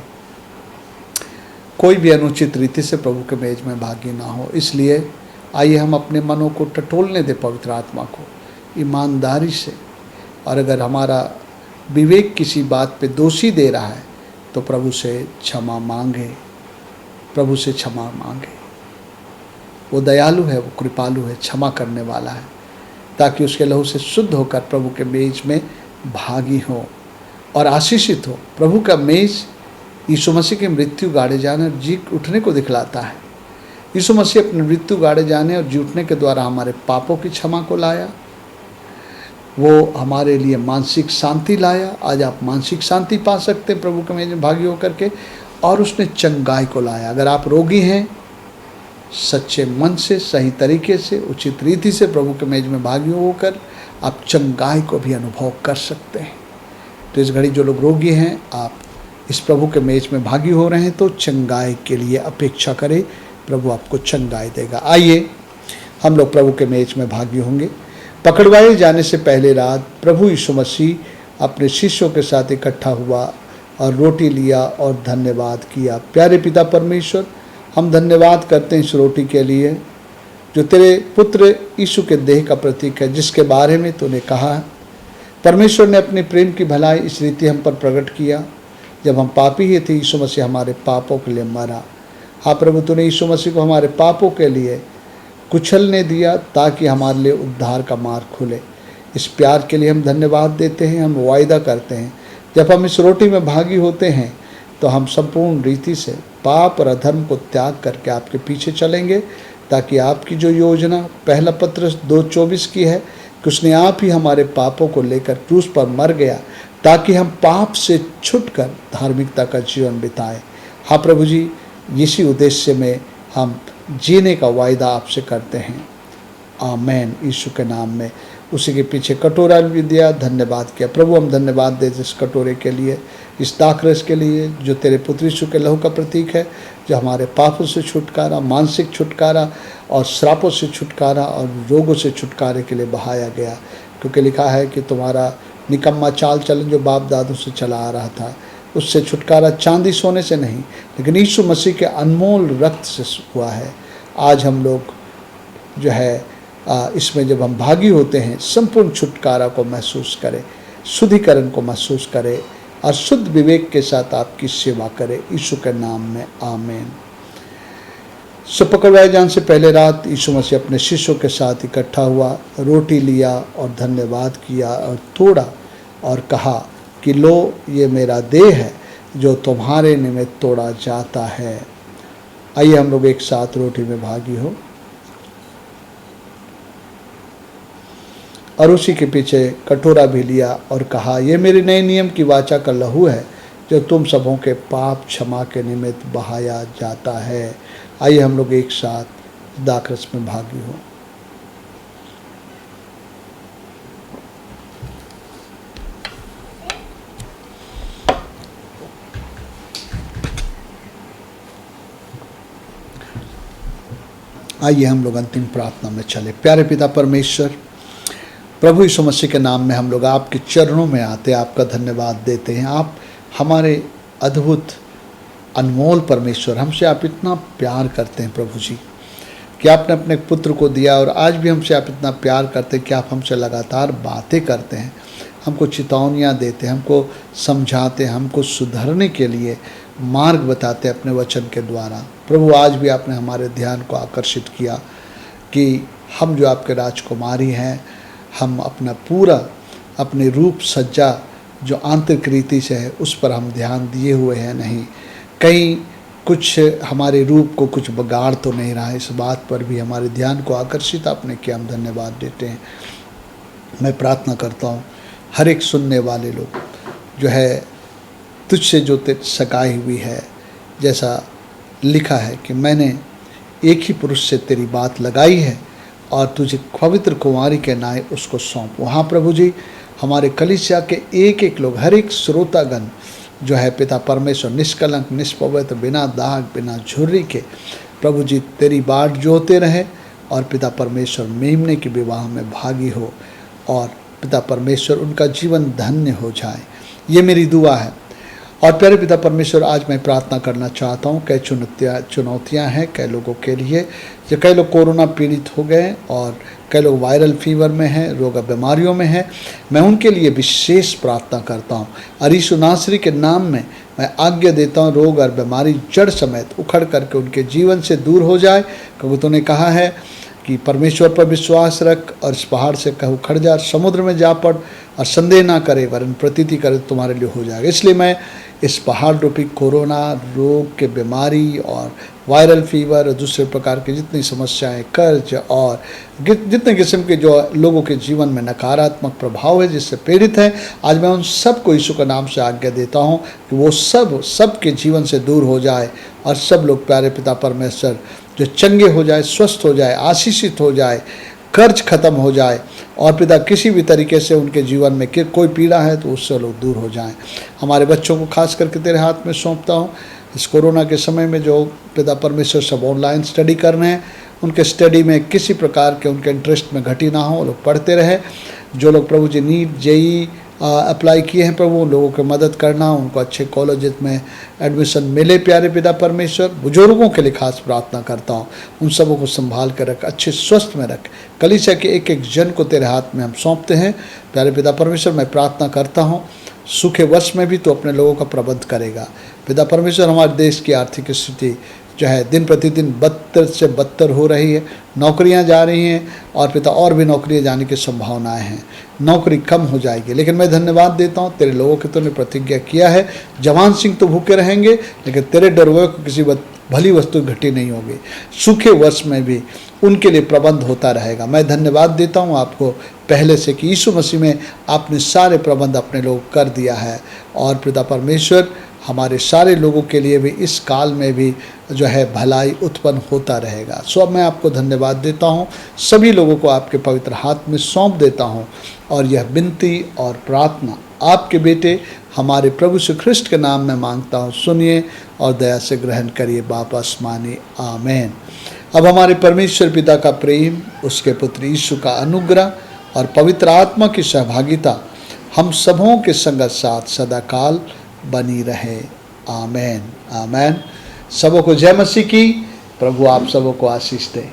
कोई भी अनुचित रीति से प्रभु के मेज में भागी ना हो। इसलिए आइए हम अपने मनों को टटोलने दें पवित्र आत्मा को ईमानदारी से। और अगर हमारा विवेक किसी बात पे दोषी दे रहा है तो प्रभु से क्षमा मांगे, प्रभु से क्षमा मांगे। वो दयालु है, वो कृपालु है, क्षमा करने वाला है, ताकि उसके लहू से शुद्ध होकर प्रभु के मेज में भागी हो और आशीषित हो। प्रभु का मेज यीशु मसीह की मृत्यु गाड़े जाने और जी उठने को दिखलाता है। यीशु मसीह अपनी मृत्यु गाड़े जाने और जी उठने के द्वारा हमारे पापों की क्षमा को लाया। वो हमारे लिए मानसिक शांति लाया। आज आप मानसिक शांति पा सकते हैं प्रभु के मेज में भागी होकर के। और उसने चंगाई को लाया। अगर आप रोगी हैं, सच्चे मन से, सही तरीके से, उचित रीति से प्रभु के मेज में भागी होकर आप चंगाई को भी अनुभव कर सकते हैं। तो इस घड़ी जो लोग रोगी हैं, आप इस प्रभु के मेज में भागी हो रहे हैं तो चंगाई के लिए अपेक्षा करें, प्रभु आपको चंगाई देगा। आइए हम लोग प्रभु के मेज में भागी होंगे। पकड़वाए जाने से पहले रात प्रभु यीशु मसीह अपने शिष्यों के साथ इकट्ठा हुआ और रोटी लिया और धन्यवाद किया। प्यारे पिता परमेश्वर, हम धन्यवाद करते हैं इस रोटी के लिए जो तेरे पुत्र यीशु के देह का प्रतीक है, जिसके बारे में तूने कहा। परमेश्वर ने अपने प्रेम की भलाई इस रीति हम पर प्रकट किया। जब हम पापी ही थे, यीशु मसीह हमारे पापों के लिए मरा। हाँ प्रभु, तूने यीशु मसीह को हमारे पापों के लिए कुचलने दिया ताकि हमारे लिए उद्धार का मार्ग खुले। इस प्यार के लिए हम धन्यवाद देते हैं। हम वायदा करते हैं जब हम इस रोटी में भागी होते हैं तो हम संपूर्ण रीति से पाप और अधर्म को त्याग करके आपके पीछे चलेंगे, ताकि आपकी जो योजना पहला पत्रस 2:24 की है कि उसने आप ही हमारे पापों को लेकर क्रूस पर मर गया ताकि हम पाप से छुटकर धार्मिकता का जीवन बिताएं। हाँ प्रभु जी, इसी उद्देश्य में हम जीने का वायदा आपसे करते हैं। आमेन। यीशु के नाम में। उसी के पीछे कटोरा भी दिया, धन्यवाद किया। प्रभु हम धन्यवाद देते इस कटोरे के लिए, इस दाखरस के लिए जो तेरे पुत्र यीशु के लहू का प्रतीक है, जो हमारे पापों से छुटकारा, मानसिक छुटकारा और श्रापों से छुटकारा और रोगों से छुटकारे के लिए बहाया गया। क्योंकि लिखा है कि तुम्हारा निकम्मा चाल चलन जो बाप दादों से चला आ रहा था, उससे छुटकारा चांदी सोने से नहीं लेकिन यीशु मसीह के अनमोल रक्त से हुआ है। आज हम लोग जो है इसमें जब हम भागी होते हैं, संपूर्ण छुटकारा को महसूस करें, शुद्धिकरण को महसूस करें और शुद्ध विवेक के साथ आपकी सेवा करें। यीशु के नाम में आमीन। सो पकड़वाए जाने से पहले रात यीशु मसीह अपने शिष्यों के साथ इकट्ठा हुआ, रोटी लिया और धन्यवाद किया और तोड़ा और कहा कि लो ये मेरा देह है जो तुम्हारे निमित्त तोड़ा जाता है। आइए हम लोग एक साथ रोटी में भागी हो। और उसी के पीछे कटोरा भी लिया और कहा ये मेरे नए नियम की वाचा का लहू है जो तुम सबों के पाप क्षमा के निमित्त बहाया जाता है। आइए हम लोग एक साथ दाखरस में भागी हो। आइए हम लोग अंतिम प्रार्थना में चले। प्यारे पिता परमेश्वर, प्रभु यीशु मसीह के नाम में हम लोग आपके चरणों में आते, आपका धन्यवाद देते हैं। आप हमारे अद्भुत अनमोल परमेश्वर, हमसे आप इतना प्यार करते हैं प्रभु जी कि आपने अपने पुत्र को दिया और आज भी हमसे आप इतना प्यार करते हैं कि आप हमसे लगातार बातें करते हैं, हमको चेतावनियाँ देते हैं, हमको समझाते हैं, हमको सुधरने के लिए मार्ग बताते हैं अपने वचन के द्वारा। प्रभु आज भी आपने हमारे ध्यान को आकर्षित किया कि हम जो आपके राजकुमारी हैं, हम अपना पूरा अपने रूप सज्जा जो आंतरिक रीति से है उस पर हम ध्यान दिए हुए हैं, नहीं कहीं कुछ हमारे रूप को कुछ बिगाड़ तो नहीं रहा है, इस बात पर भी हमारे ध्यान को आकर्षित आपने किया। हम धन्यवाद देते हैं। मैं प्रार्थना करता हूँ हर एक सुनने वाले लोग जो है तुझसे जो सगाई हुई है, जैसा लिखा है कि मैंने एक ही पुरुष से तेरी बात लगाई है और तुझे पवित्र कुमारी के नाय उसको सौंप। वहाँ प्रभु जी हमारे कलीसिया के एक एक लोग, हर एक श्रोतागण जो है पिता परमेश्वर निष्कलंक, निष्पवित्र, बिना दाग, बिना झुर्री के प्रभु जी तेरी बाट जोते रहे और पिता परमेश्वर मेमने के विवाह में भागी हो और पिता परमेश्वर उनका जीवन धन्य हो जाए। ये मेरी दुआ है। और प्यारे पिता परमेश्वर, आज मैं प्रार्थना करना चाहता हूँ, कई चुनौतियाँ हैं कई लोगों के लिए, जो कई लोग कोरोना पीड़ित हो गए और कई लोग वायरल फीवर में हैं, रोग बीमारियों में हैं। मैं उनके लिए विशेष प्रार्थना करता हूँ और यीशु नासरी के नाम में मैं आज्ञा देता हूँ रोग और बीमारी जड़ समेत उखड़ करके उनके जीवन से दूर हो जाए। क्योंकि तूने कहा है कि परमेश्वर पर विश्वास रख और इस पहाड़ से कह उखड़ जा, समुद्र में जा पड़ और संदेह ना करे वरन प्रतीति करे तुम्हारे लिए हो जाएगा। इसलिए मैं इस पहाड़ रूपी कोरोना रोग के बीमारी और वायरल फीवर और दूसरे प्रकार की जितनी समस्याएं, कर्ज और जितने किस्म के जो लोगों के जीवन में नकारात्मक प्रभाव है जिससे पीड़ित हैं, आज मैं उन सब को यीशु के नाम से आज्ञा देता हूं कि वो सब के जीवन से दूर हो जाए और सब लोग प्यारे पिता परमेश्वर जो चंगे हो जाए, स्वस्थ हो जाए, आशीषित हो जाए, कर्ज खत्म हो जाए और पिता किसी भी तरीके से उनके जीवन में कोई पीड़ा है तो उससे लोग दूर हो जाएं। हमारे बच्चों को खास करके तेरे हाथ में सौंपता हूँ। इस कोरोना के समय में जो पिता परमेश्वर सब ऑनलाइन स्टडी कर रहे हैं, उनके स्टडी में किसी प्रकार के उनके इंटरेस्ट में घटी ना हो, वो लोग पढ़ते रहे। जो लोग प्रभु जी नीट जेई अप्लाई किए हैं प्रभु, उन लोगों की मदद करना, उनको अच्छे कॉलेज में एडमिशन मिले प्यारे पिता परमेश्वर। बुजुर्गों के लिए खास प्रार्थना करता हूँ, उन सबों को संभाल कर रख, अच्छे स्वस्थ में रख। कलीसिया के एक एक जन को तेरे हाथ में हम सौंपते हैं प्यारे पिता परमेश्वर। मैं प्रार्थना करता हूँ सूखे वर्ष में भी तो अपने लोगों का प्रबंध करेगा पिता परमेश्वर। हमारे देश की आर्थिक स्थिति जो है दिन प्रतिदिन बदतर से बदतर हो रही है, नौकरियां जा रही हैं और पिता और भी नौकरियां जाने की संभावनाएं हैं, नौकरी कम हो जाएगी। लेकिन मैं धन्यवाद देता हूं तेरे लोगों की तूने प्रतिज्ञा किया है, जवान सिंह तो भूखे रहेंगे लेकिन तेरे डरवे को किसी भली वस्तु घटी नहीं होगी। सूखे वर्ष में भी उनके लिए प्रबंध होता रहेगा। मैं धन्यवाद देता हूँ आपको पहले से कि यीशु मसीह में आपने सारे प्रबंध अपने लोग कर दिया है और पिता परमेश्वर हमारे सारे लोगों के लिए भी इस काल में भी जो है भलाई उत्पन्न होता रहेगा। सो अब मैं आपको धन्यवाद देता हूँ, सभी लोगों को आपके पवित्र हाथ में सौंप देता हूँ और यह विनती और प्रार्थना आपके बेटे हमारे प्रभु श्री ख्रिस्ट के नाम में मांगता हूँ। सुनिए और दया से ग्रहण करिए बाप आसमानी, आमीन। अब हमारे परमेश्वर पिता का प्रेम, उसके पुत्र यीशु का अनुग्रह और पवित्र आत्मा की सहभागिता हम सबों के संगत साथ सदाकाल बनी रहे। आमीन आमीन। सबों को जय मसीह की। प्रभु आप सबों को आशीष दे।